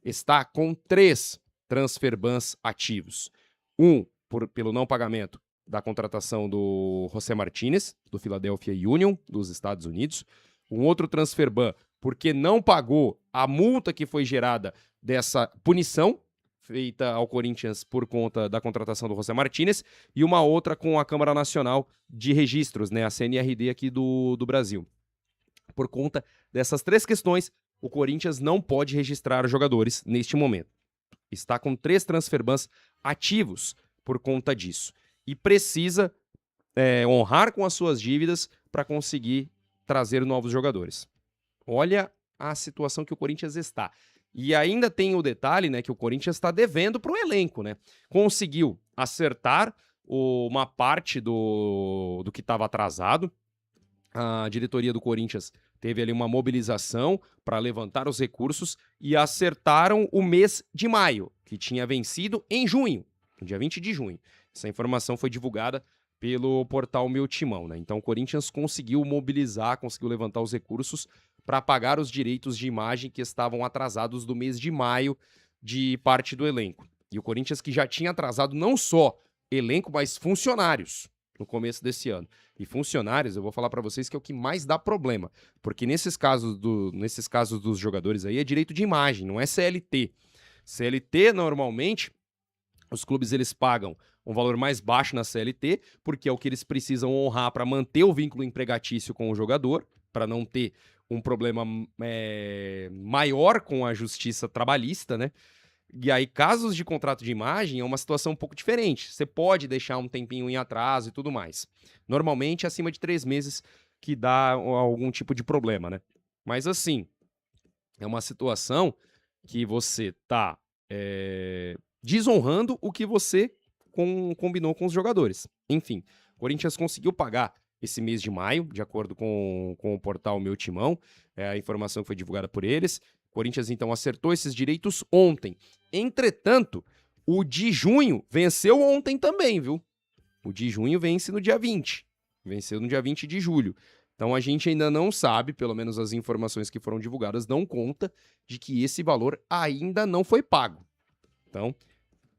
Está com 3 transfer bans ativos. Um pelo não pagamento da contratação do José Martínez, do Philadelphia Union, dos Estados Unidos. Um outro transfer ban porque não pagou a multa que foi gerada dessa punição feita ao Corinthians por conta da contratação do José Martínez, e uma outra com a Câmara Nacional de Registros, né, a CNRD aqui do Brasil. Por conta dessas 3 questões, o Corinthians não pode registrar jogadores neste momento. Está com 3 transfer bans ativos por conta disso. E precisa honrar com as suas dívidas para conseguir trazer novos jogadores. Olha a situação que o Corinthians está. E ainda tem o detalhe, né, que o Corinthians está devendo para o elenco, né? Conseguiu acertar uma parte do que estava atrasado. A diretoria do Corinthians teve ali uma mobilização para levantar os recursos e acertaram o mês de maio, que tinha vencido em junho, no dia 20 de junho. Essa informação foi divulgada pelo portal Meu Timão, né? Então o Corinthians conseguiu mobilizar, conseguiu levantar os recursos para pagar os direitos de imagem que estavam atrasados do mês de maio de parte do elenco. E o Corinthians que já tinha atrasado não só elenco, mas funcionários no começo desse ano. E funcionários, eu vou falar para vocês que é o que mais dá problema, porque nesses casos dos jogadores aí é direito de imagem, não é CLT. CLT, normalmente, os clubes eles pagam um valor mais baixo na CLT, porque é o que eles precisam honrar para manter o vínculo empregatício com o jogador, para não ter um problema maior com a justiça trabalhista, né? E aí, casos de contrato de imagem é uma situação um pouco diferente. Você pode deixar um tempinho em atraso e tudo mais. Normalmente, acima de 3 meses que dá algum tipo de problema, né? Mas assim, é uma situação que você tá desonrando o que você combinou com os jogadores. Enfim, o Corinthians conseguiu pagar esse mês de maio, de acordo com o portal Meu Timão, a informação que foi divulgada por eles. O Corinthians, então, acertou esses direitos ontem. Entretanto, o de junho venceu ontem também, viu? O de junho vence no dia 20. Venceu no dia 20 de julho. Então, a gente ainda não sabe, pelo menos as informações que foram divulgadas dão conta de que esse valor ainda não foi pago. Então,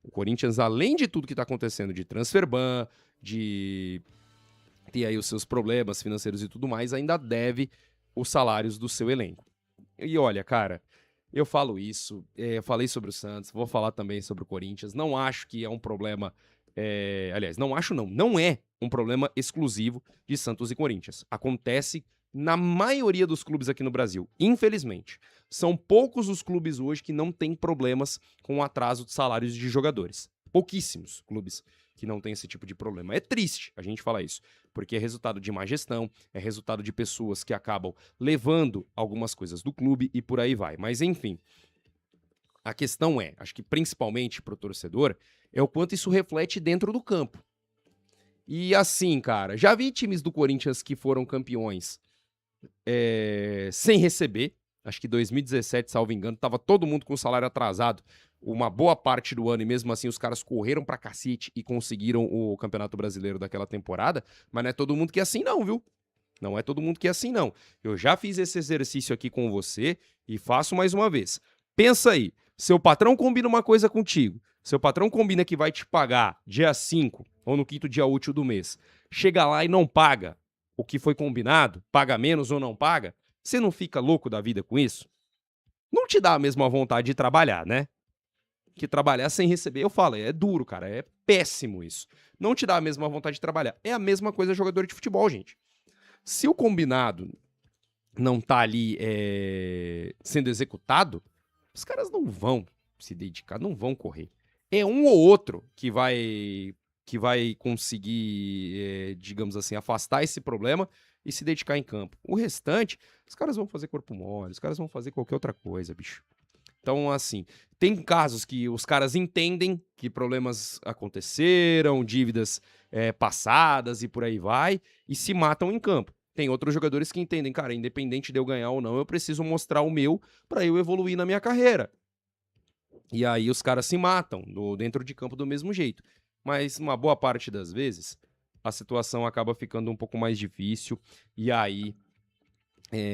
o Corinthians, além de tudo que está acontecendo de transfer ban, de ter aí os seus problemas financeiros e tudo mais, ainda deve os salários do seu elenco. E olha, cara, eu falo isso, eu falei sobre o Santos, vou falar também sobre o Corinthians, não acho que é um problema aliás, não acho não é um problema exclusivo de Santos e Corinthians. Acontece na maioria dos clubes aqui no Brasil, infelizmente. São poucos os clubes hoje que não têm problemas com o atraso de salários de jogadores. Pouquíssimos clubes que não têm esse tipo de problema. É triste a gente falar isso, porque é resultado de má gestão, é resultado de pessoas que acabam levando algumas coisas do clube e por aí vai. Mas enfim, a questão é, acho que principalmente para o torcedor, é o quanto isso reflete dentro do campo. E assim, cara, já vi times do Corinthians que foram campeões sem receber. Acho que 2017, salvo engano, tava todo mundo com salário atrasado uma boa parte do ano e mesmo assim os caras correram pra cacete e conseguiram o Campeonato Brasileiro daquela temporada, mas não é todo mundo que é assim não, viu? Não é todo mundo que é assim não. Eu já fiz esse exercício aqui com você e faço mais uma vez. Pensa aí, seu patrão combina uma coisa contigo, seu patrão combina que vai te pagar dia 5 ou no quinto dia útil do mês, chega lá e não paga o que foi combinado, paga menos ou não paga, você não fica louco da vida com isso? Não te dá a mesma vontade de trabalhar, né? Que trabalhar sem receber, eu falo, é duro, cara, é péssimo isso. Não te dá a mesma vontade de trabalhar. É a mesma coisa jogador de futebol, gente. Se o combinado não tá ali sendo executado, os caras não vão se dedicar, não vão correr. É um ou outro que vai conseguir, digamos assim, afastar esse problema e se dedicar em campo. O restante, os caras vão fazer corpo mole, os caras vão fazer qualquer outra coisa, bicho. Então, assim, tem casos que os caras entendem que problemas aconteceram, dívidas passadas e por aí vai, e se matam em campo. Tem outros jogadores que entendem, cara, independente de eu ganhar ou não, eu preciso mostrar o meu para eu evoluir na minha carreira. E aí os caras se matam dentro de campo do mesmo jeito. Mas uma boa parte das vezes, a situação acaba ficando um pouco mais difícil e aí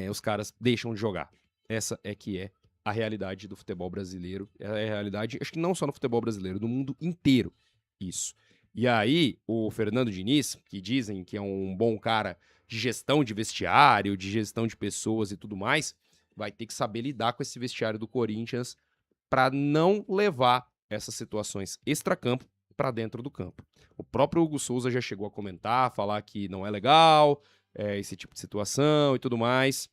os caras deixam de jogar. Essa é que é a realidade do futebol brasileiro. É a realidade, acho que não só no futebol brasileiro, do mundo inteiro, isso. E aí, o Fernando Diniz, que dizem que é um bom cara de gestão de vestiário, de gestão de pessoas e tudo mais, vai ter que saber lidar com esse vestiário do Corinthians para não levar essas situações extracampo para dentro do campo. O próprio Hugo Souza já chegou a comentar, falar que não é legal esse tipo de situação e tudo mais.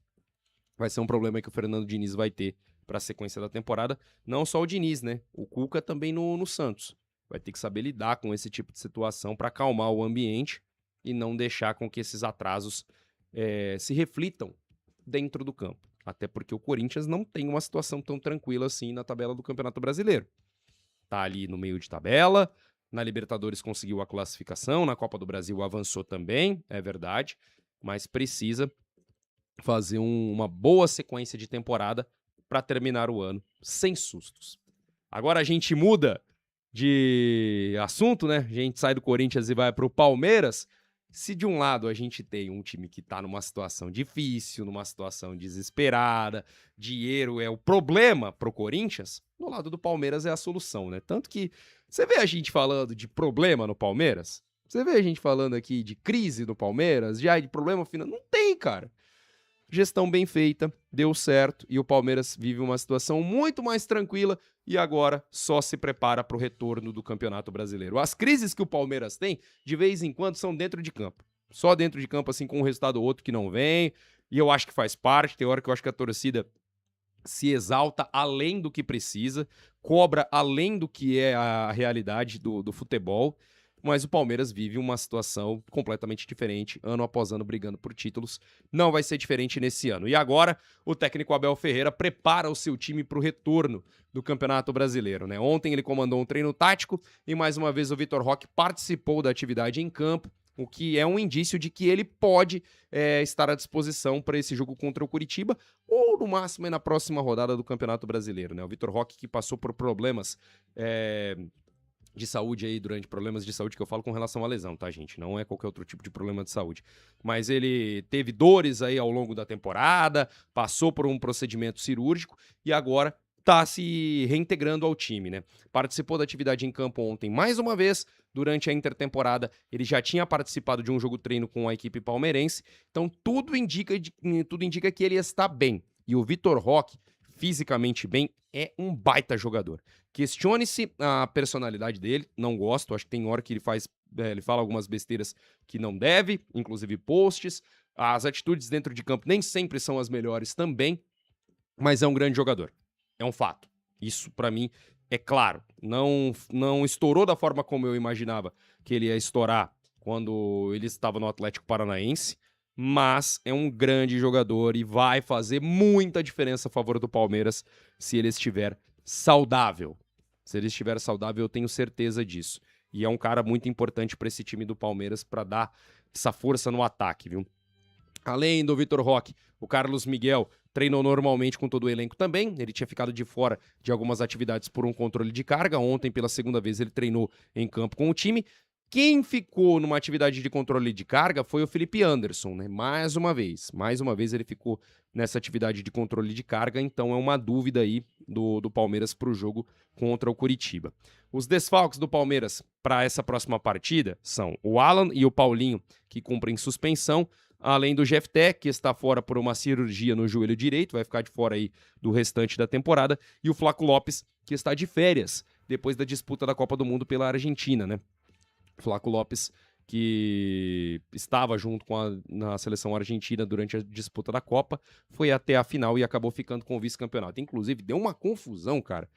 Vai ser um problema que o Fernando Diniz vai ter para a sequência da temporada. Não só o Diniz, né? O Cuca também no Santos. Vai ter que saber lidar com esse tipo de situação para acalmar o ambiente e não deixar com que esses atrasos se reflitam dentro do campo. Até porque o Corinthians não tem uma situação tão tranquila assim na tabela do Campeonato Brasileiro. Tá ali no meio de tabela, na Libertadores conseguiu a classificação, na Copa do Brasil avançou também, é verdade, mas precisa fazer uma boa sequência de temporada para terminar o ano sem sustos. Agora a gente muda de assunto, né? A gente sai do Corinthians e vai para o Palmeiras. Se de um lado a gente tem um time que tá numa situação difícil, numa situação desesperada, dinheiro é o problema pro Corinthians, no lado do Palmeiras é a solução, né? Tanto que você vê a gente falando de problema no Palmeiras, você vê a gente falando aqui de crise no Palmeiras, já de problema financeiro, não tem, cara. Gestão bem feita, deu certo e o Palmeiras vive uma situação muito mais tranquila e agora só se prepara para o retorno do Campeonato Brasileiro. As crises que o Palmeiras tem, de vez em quando, são dentro de campo. Só dentro de campo, assim, com um resultado ou outro que não vem. E eu acho que faz parte. Tem hora que eu acho que a torcida se exalta além do que precisa, cobra além do que é a realidade do futebol. Mas o Palmeiras vive uma situação completamente diferente, ano após ano brigando por títulos. Não vai ser diferente nesse ano. E agora, o técnico Abel Ferreira prepara o seu time para o retorno do Campeonato Brasileiro, né? Ontem ele comandou um treino tático e mais uma vez o Vitor Roque participou da atividade em campo, o que é um indício de que ele pode estar à disposição para esse jogo contra o Curitiba ou, no máximo, na próxima rodada do Campeonato Brasileiro, né? O Vitor Roque que passou por problemas de saúde aí, problemas de saúde que eu falo com relação à lesão, tá, gente? Não é qualquer outro tipo de problema de saúde. Mas ele teve dores aí ao longo da temporada, passou por um procedimento cirúrgico e agora tá se reintegrando ao time, né? Participou da atividade em campo ontem mais uma vez, durante a intertemporada. Ele já tinha participado de um jogo treino com a equipe palmeirense, então tudo indica que ele está bem. E o Vitor Roque fisicamente bem, é um baita jogador. Questione-se a personalidade dele, não gosto, acho que tem hora que ele fala algumas besteiras que não deve, inclusive posts, as atitudes dentro de campo nem sempre são as melhores também, mas é um grande jogador, é um fato. Isso, pra mim, é claro. Não estourou da forma como eu imaginava que ele ia estourar quando ele estava no Atlético Paranaense, mas é um grande jogador e vai fazer muita diferença a favor do Palmeiras se ele estiver saudável. Se ele estiver saudável, eu tenho certeza disso. E é um cara muito importante para esse time do Palmeiras para dar essa força no ataque, viu? Além do Vitor Roque, o Carlos Miguel treinou normalmente com todo o elenco também. Ele tinha ficado de fora de algumas atividades por um controle de carga. Ontem, pela segunda vez, ele treinou em campo com o time. Quem ficou numa atividade de controle de carga foi o Felipe Anderson, né? Mais uma vez ele ficou nessa atividade de controle de carga, então é uma dúvida aí do Palmeiras para o jogo contra o Coritiba. Os desfalques do Palmeiras para essa próxima partida são o Alan e o Paulinho, que cumprem suspensão, além do Jefté, que está fora por uma cirurgia no joelho direito, vai ficar de fora aí do restante da temporada, e o Flaco Lopes, que está de férias depois da disputa da Copa do Mundo pela Argentina, né? Flaco Lopes, que estava junto na seleção argentina durante a disputa da Copa, foi até a final e acabou ficando com o vice-campeonato. Inclusive, deu uma confusão, cara.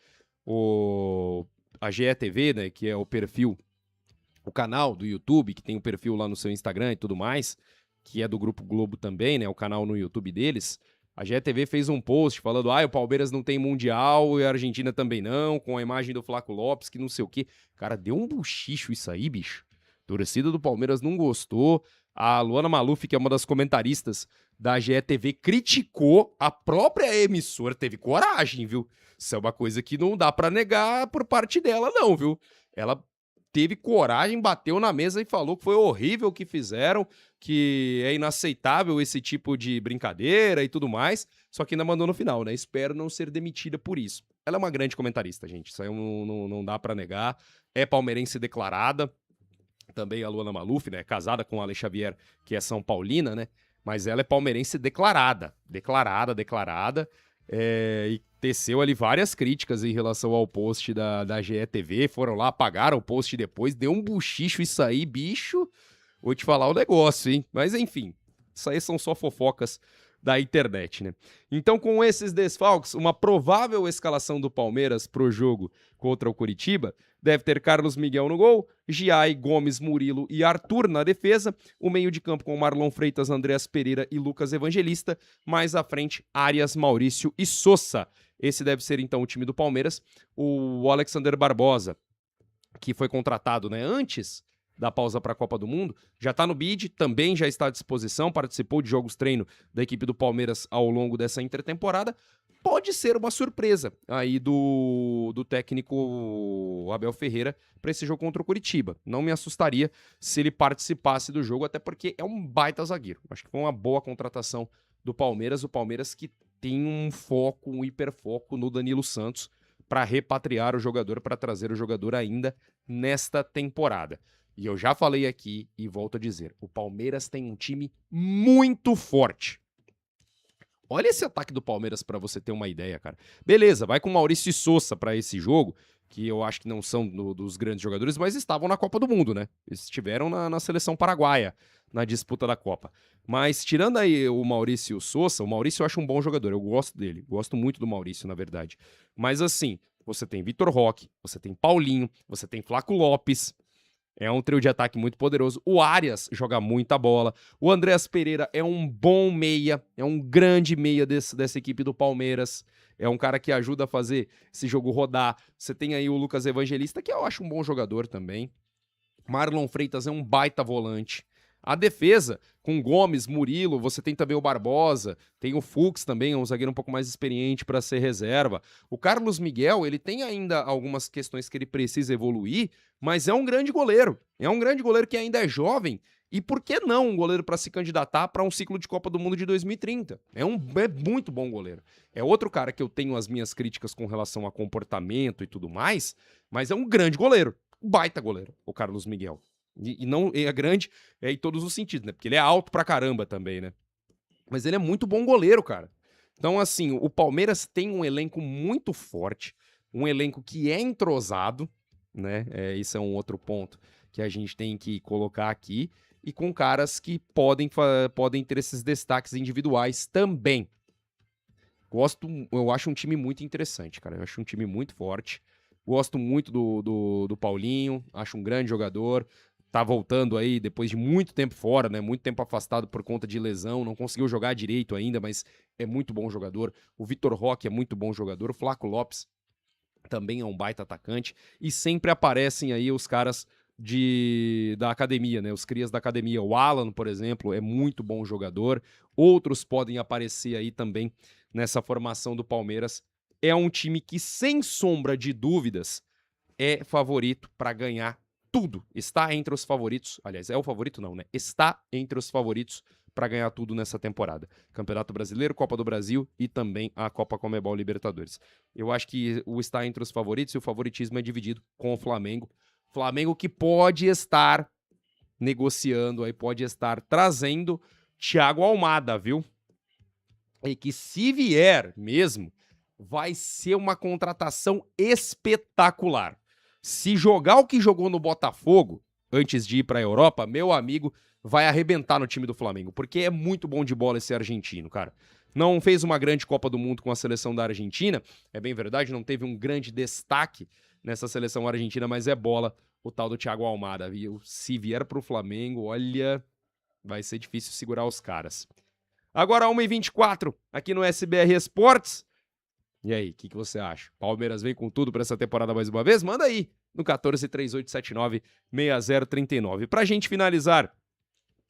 A GETV, né, que é o canal do YouTube, que tem o perfil lá no seu Instagram e tudo mais, que é do Grupo Globo também, né, o canal no YouTube deles, a GETV fez um post falando, o Palmeiras não tem Mundial e a Argentina também não, com a imagem do Flaco Lopes, que não sei o quê. Cara, deu um buchicho isso aí, bicho. A torcida do Palmeiras não gostou. A Luana Maluf, que é uma das comentaristas da GETV, criticou a própria emissora. Teve coragem, viu? Isso é uma coisa que não dá pra negar por parte dela, não, viu? Ela teve coragem, bateu na mesa e falou que foi horrível o que fizeram, que é inaceitável esse tipo de brincadeira e tudo mais, só que ainda mandou no final, né? Espero não ser demitida por isso. Ela é uma grande comentarista, gente, isso aí não dá pra negar. É palmeirense declarada, também a Luana Maluf, né? Casada com a Ale Xavier, que é São Paulina, né? Mas ela é palmeirense declarada. E teceu ali várias críticas em relação ao post da GETV, foram lá, apagaram o post depois, deu um buchicho isso aí, bicho, vou te falar o negócio, hein? Mas enfim, isso aí são só fofocas da internet, né? Então, com esses desfalques, uma provável escalação do Palmeiras pro jogo contra o Coritiba deve ter Carlos Miguel no gol, Giai, Gomes, Murilo e Arthur na defesa, o meio de campo com Marlon Freitas, Andreas Pereira e Lucas Evangelista, mais à frente, Arias, Maurício e Sosa. Esse deve ser, então, o time do Palmeiras. O Alexander Barbosa, que foi contratado, né, antes da pausa para a Copa do Mundo, já está no bid, também já está à disposição, participou de jogos treino da equipe do Palmeiras ao longo dessa intertemporada. Pode ser uma surpresa aí do técnico Abel Ferreira para esse jogo contra o Coritiba. Não me assustaria se ele participasse do jogo, até porque é um baita zagueiro. Acho que foi uma boa contratação do Palmeiras. O Palmeiras que tem um foco, um hiperfoco no Danilo Santos para repatriar o jogador, para trazer o jogador ainda nesta temporada. E eu já falei aqui e volto a dizer, o Palmeiras tem um time muito forte. Olha esse ataque do Palmeiras para você ter uma ideia, cara. Beleza, vai com Maurício e Sosa para esse jogo, que eu acho que não são dos grandes jogadores, mas estavam na Copa do Mundo, né? Eles estiveram na seleção paraguaia, na disputa da Copa. Mas tirando aí o Maurício e o Sosa, o Maurício eu acho um bom jogador, eu gosto dele, gosto muito do Maurício, na verdade. Mas assim, você tem Vitor Roque, você tem Paulinho, você tem Flaco Lopes, é um trio de ataque muito poderoso. O Arias joga muita bola. O Andreas Pereira é um bom meia, é um grande meia dessa equipe do Palmeiras. É um cara que ajuda a fazer esse jogo rodar. Você tem aí o Lucas Evangelista, que eu acho um bom jogador também. Marlon Freitas é um baita volante. A defesa, com Gomes, Murilo, você tem também o Barbosa, tem o Fux também, um zagueiro um pouco mais experiente para ser reserva. O Carlos Miguel, ele tem ainda algumas questões que ele precisa evoluir, mas é um grande goleiro. É um grande goleiro que ainda é jovem. E por que não um goleiro para se candidatar para um ciclo de Copa do Mundo de 2030? É muito bom goleiro. É outro cara que eu tenho as minhas críticas com relação a comportamento e tudo mais, mas é um grande goleiro. Baita goleiro, o Carlos Miguel. E não é grande em todos os sentidos, né? Porque ele é alto pra caramba também, né? Mas ele é muito bom goleiro, cara. Então, assim, o Palmeiras tem um elenco muito forte, um elenco que é entrosado, né? Isso é um outro ponto que a gente tem que colocar aqui, e com caras que podem ter esses destaques individuais também. Eu acho um time muito interessante, cara. Eu acho um time muito forte. Gosto muito do Paulinho, acho um grande jogador. Tá voltando aí depois de muito tempo fora, né? Muito tempo afastado por conta de lesão, não conseguiu jogar direito ainda, mas é muito bom jogador. O Vitor Roque é muito bom jogador. O Flaco Lopes também é um baita atacante. E sempre aparecem aí os caras da academia, né? Os crias da academia. O Alan, por exemplo, é muito bom jogador. Outros podem aparecer aí também nessa formação do Palmeiras. É um time que, sem sombra de dúvidas, é favorito para ganhar tudo. Está entre os favoritos. Aliás, é o favorito não, né? Está entre os favoritos para ganhar tudo nessa temporada. Campeonato Brasileiro, Copa do Brasil e também a Copa Conmebol Libertadores. Eu acho que o está entre os favoritos e o favoritismo é dividido com o Flamengo. Flamengo que pode estar negociando aí, pode estar trazendo Thiago Almada, viu? E que se vier mesmo, vai ser uma contratação espetacular. Se jogar o que jogou no Botafogo, antes de ir para a Europa, meu amigo, vai arrebentar no time do Flamengo, porque é muito bom de bola esse argentino, cara. Não fez uma grande Copa do Mundo com a seleção da Argentina, é bem verdade, não teve um grande destaque nessa seleção argentina, mas é bola o tal do Thiago Almada, viu? Se vier pro Flamengo, olha, vai ser difícil segurar os caras. Agora 1h24 aqui no SBR Esportes. E aí, o que você acha? Palmeiras vem com tudo para essa temporada mais uma vez? Manda aí no 1438796039. Pra gente finalizar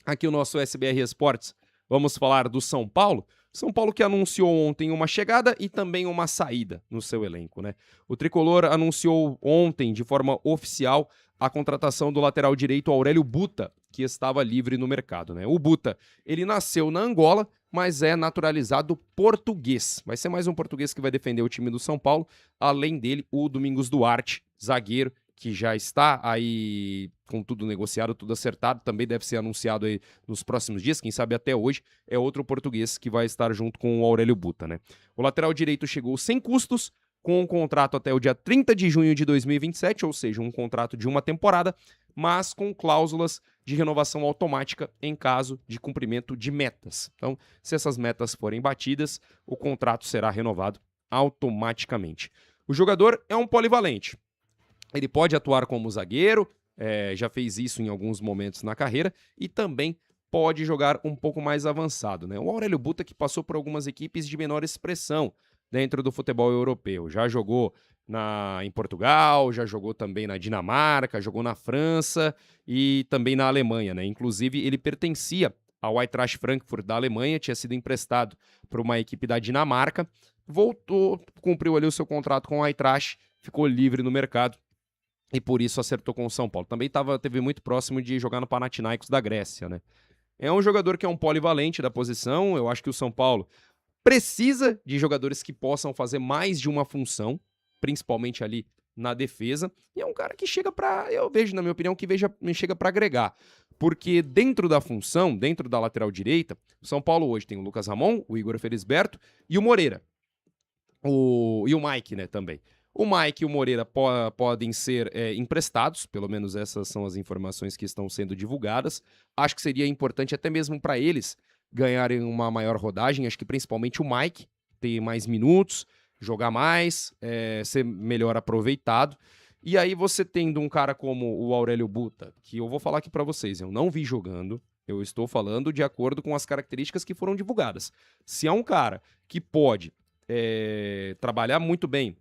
aqui o nosso SBR Esportes, vamos falar do São Paulo. São Paulo que anunciou ontem uma chegada e também uma saída no seu elenco, né? O Tricolor anunciou ontem, de forma oficial, a contratação do lateral direito Aurélio Buta, que estava livre no mercado, né? O Buta, ele nasceu na Angola, mas é naturalizado português. Vai ser mais um português que vai defender o time do São Paulo. Além dele, o Domingos Duarte, zagueiro, que já está aí com tudo negociado, tudo acertado, também deve ser anunciado aí nos próximos dias, quem sabe até hoje, é outro português que vai estar junto com o Aurélio Buta, né? O lateral direito chegou sem custos, com um contrato até o dia 30 de junho de 2027, ou seja, um contrato de uma temporada, mas com cláusulas de renovação automática em caso de cumprimento de metas. Então, se essas metas forem batidas, o contrato será renovado automaticamente. O jogador é um polivalente. Ele pode atuar como zagueiro, já fez isso em alguns momentos na carreira, e também pode jogar um pouco mais avançado, né? O Aurélio Buta que passou por algumas equipes de menor expressão dentro do futebol europeu. Já jogou em Portugal, já jogou também na Dinamarca, jogou na França e também na Alemanha, né? Inclusive, ele pertencia ao Eintracht Frankfurt da Alemanha, tinha sido emprestado para uma equipe da Dinamarca, voltou, cumpriu ali o seu contrato com o Eintracht, ficou livre no mercado e por isso acertou com o São Paulo. Também teve muito próximo de jogar no Panathinaikos da Grécia, né? É um jogador que é um polivalente da posição. Eu acho que o São Paulo precisa de jogadores que possam fazer mais de uma função, principalmente ali na defesa. E é um cara que chega para, eu vejo, na minha opinião, que chega para agregar. Porque dentro da função, dentro da lateral direita, o São Paulo hoje tem o Lucas Ramon, o Igor Felisberto e o Moreira. E o Mike, né, também. O Mike e o Moreira podem ser emprestados, pelo menos essas são as informações que estão sendo divulgadas. Acho que seria importante até mesmo para eles ganharem uma maior rodagem, acho que principalmente o Mike, ter mais minutos, jogar mais, ser melhor aproveitado. E aí você tendo um cara como o Aurélio Buta, que eu vou falar aqui para vocês, eu não vi jogando, eu estou falando de acordo com as características que foram divulgadas. Se é um cara que pode trabalhar muito bem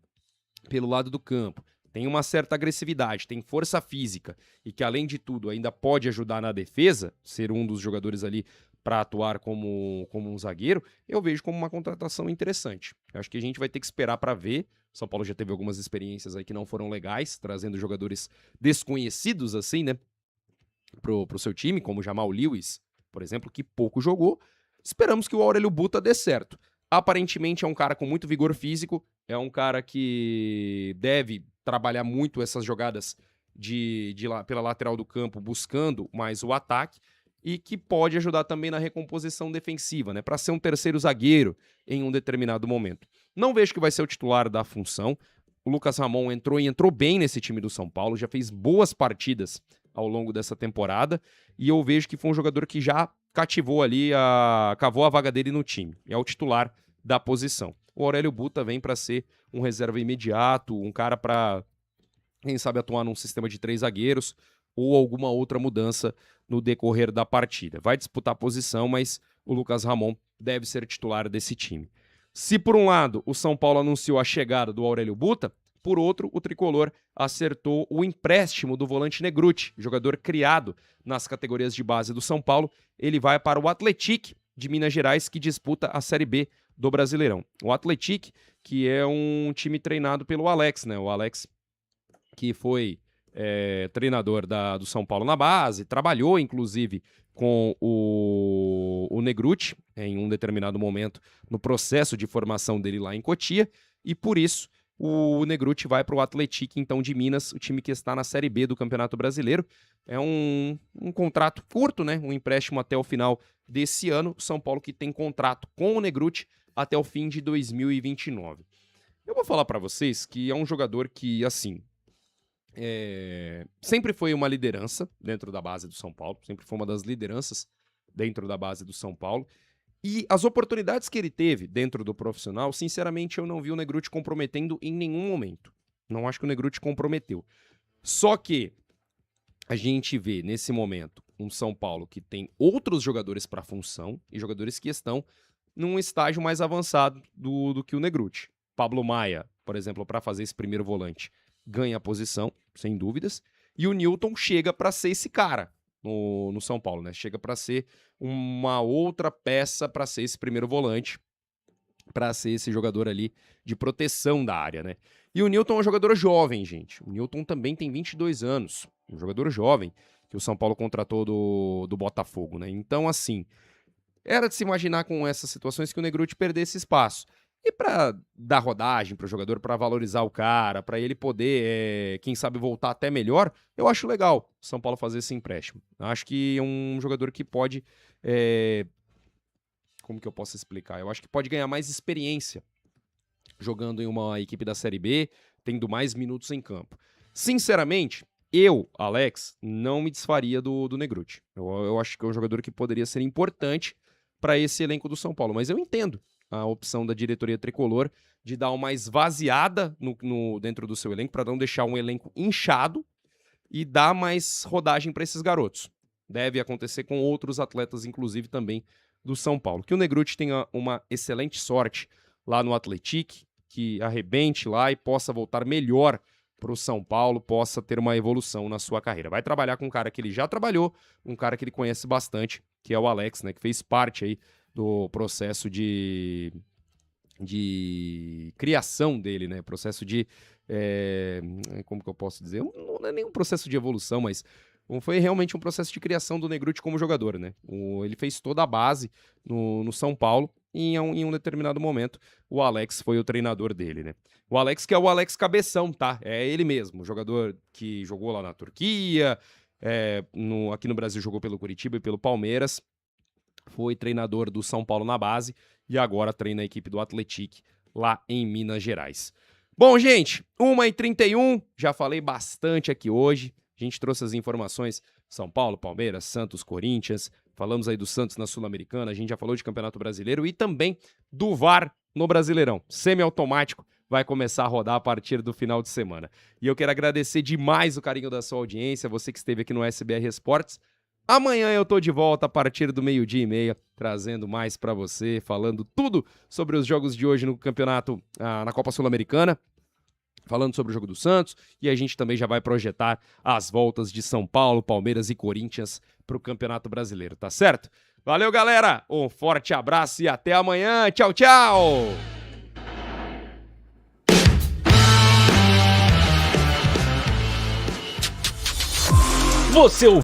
pelo lado do campo, tem uma certa agressividade, tem força física e que, além de tudo, ainda pode ajudar na defesa, ser um dos jogadores ali para atuar como um zagueiro, eu vejo como uma contratação interessante. Eu acho que a gente vai ter que esperar para ver. O São Paulo já teve algumas experiências aí que não foram legais, trazendo jogadores desconhecidos, assim, né, pro seu time, como o Jamal Lewis, por exemplo, que pouco jogou. Esperamos que o Aurélio Buta dê certo. Aparentemente é um cara com muito vigor físico, é um cara que deve trabalhar muito essas jogadas pela lateral do campo, buscando mais o ataque. e que pode ajudar também na recomposição defensiva, né, para ser um terceiro zagueiro em um determinado momento. Não vejo que vai ser o titular da função. O Lucas Ramon entrou bem nesse time do São Paulo, já fez boas partidas ao longo dessa temporada, e eu vejo que foi um jogador que já cativou ali, cavou a vaga dele no time. É o titular da posição. O Aurélio Buta vem para ser um reserva imediato, um cara para, quem sabe, atuar num sistema de 3 zagueiros ou alguma outra mudança no decorrer da partida. Vai disputar a posição, mas o Lucas Ramon deve ser titular desse time. Se por um lado o São Paulo anunciou a chegada do Aurélio Buta, por outro, o tricolor acertou o empréstimo do volante Negrutti, jogador criado nas categorias de base do São Paulo. Ele vai para o Atlético de Minas Gerais, que disputa a Série B do Brasileirão. O Atlético, que é um time treinado pelo Alex, né? O Alex, que foi treinador do São Paulo na base, trabalhou inclusive com o Negrutti em um determinado momento no processo de formação dele lá em Cotia, e por isso o Negrutti vai para o Atlético, então, de Minas, o time que está na Série B do Campeonato Brasileiro. É um contrato curto, né? Um empréstimo até o final desse ano. O São Paulo que tem contrato com o Negrutti até o fim de 2029. Eu vou falar para vocês que é um jogador que, assim, sempre foi uma liderança dentro da base do São Paulo, sempre foi uma das lideranças dentro da base do São Paulo. E as oportunidades que ele teve dentro do profissional, sinceramente, eu não vi o Negrutti comprometendo em nenhum momento. Não acho que o Negrutti comprometeu. Só que a gente vê, nesse momento, um São Paulo que tem outros jogadores para função e jogadores que estão num estágio mais avançado do que o Negrutti. Pablo Maia, por exemplo, para fazer esse primeiro volante, ganha a posição, sem dúvidas. E o Newton chega para ser esse cara no São Paulo, né? Chega para ser uma outra peça para ser esse primeiro volante, para ser esse jogador ali de proteção da área, né? E o Newton é um jogador jovem, gente. O Newton também tem 22 anos, um jogador jovem que o São Paulo contratou do Botafogo, né? Então, assim, era de se imaginar com essas situações que o Negrutti perdesse espaço. E para dar rodagem para o jogador, para valorizar o cara, para ele poder, quem sabe, voltar até melhor, eu acho legal o São Paulo fazer esse empréstimo. Acho que é um jogador que pode... como que eu posso explicar? Eu acho que pode ganhar mais experiência jogando em uma equipe da Série B, tendo mais minutos em campo. Sinceramente, eu, Alex, não me desfaria do Negrutti. Eu acho que é um jogador que poderia ser importante para esse elenco do São Paulo, mas eu entendo a opção da diretoria tricolor de dar uma esvaziada dentro do seu elenco, para não deixar um elenco inchado e dar mais rodagem para esses garotos. Deve acontecer com outros atletas, inclusive também do São Paulo. Que o Negrutti tenha uma excelente sorte lá no Atlético, que arrebente lá e possa voltar melhor para o São Paulo, possa ter uma evolução na sua carreira. Vai trabalhar com um cara que ele já trabalhou, um cara que ele conhece bastante, que é o Alex, né, que fez parte aí do processo de criação dele, né? Processo de... como que eu posso dizer? Não é nem um processo de evolução, mas foi realmente um processo de criação do Negrutti como jogador, né? Ele fez toda a base no São Paulo e em um determinado momento o Alex foi o treinador dele, né? O Alex que é o Alex Cabeção, tá? É ele mesmo, o jogador que jogou lá na Turquia, aqui no Brasil jogou pelo Curitiba e pelo Palmeiras, foi treinador do São Paulo na base e agora treina a equipe do Atlético lá em Minas Gerais. Bom, gente, 1h31, já falei bastante aqui hoje. A gente trouxe as informações São Paulo, Palmeiras, Santos, Corinthians. Falamos aí do Santos na Sul-Americana, a gente já falou de Campeonato Brasileiro e também do VAR no Brasileirão. Semiautomático vai começar a rodar a partir do final de semana. E eu quero agradecer demais o carinho da sua audiência, você que esteve aqui no SBR Esportes. Amanhã eu tô de volta a partir do 12h30, trazendo mais pra você, falando tudo sobre os jogos de hoje no campeonato, na Copa Sul-Americana, falando sobre o jogo do Santos, e a gente também já vai projetar as voltas de São Paulo, Palmeiras e Corinthians pro Campeonato Brasileiro, tá certo? Valeu, galera! Um forte abraço e até amanhã! Tchau, tchau! Você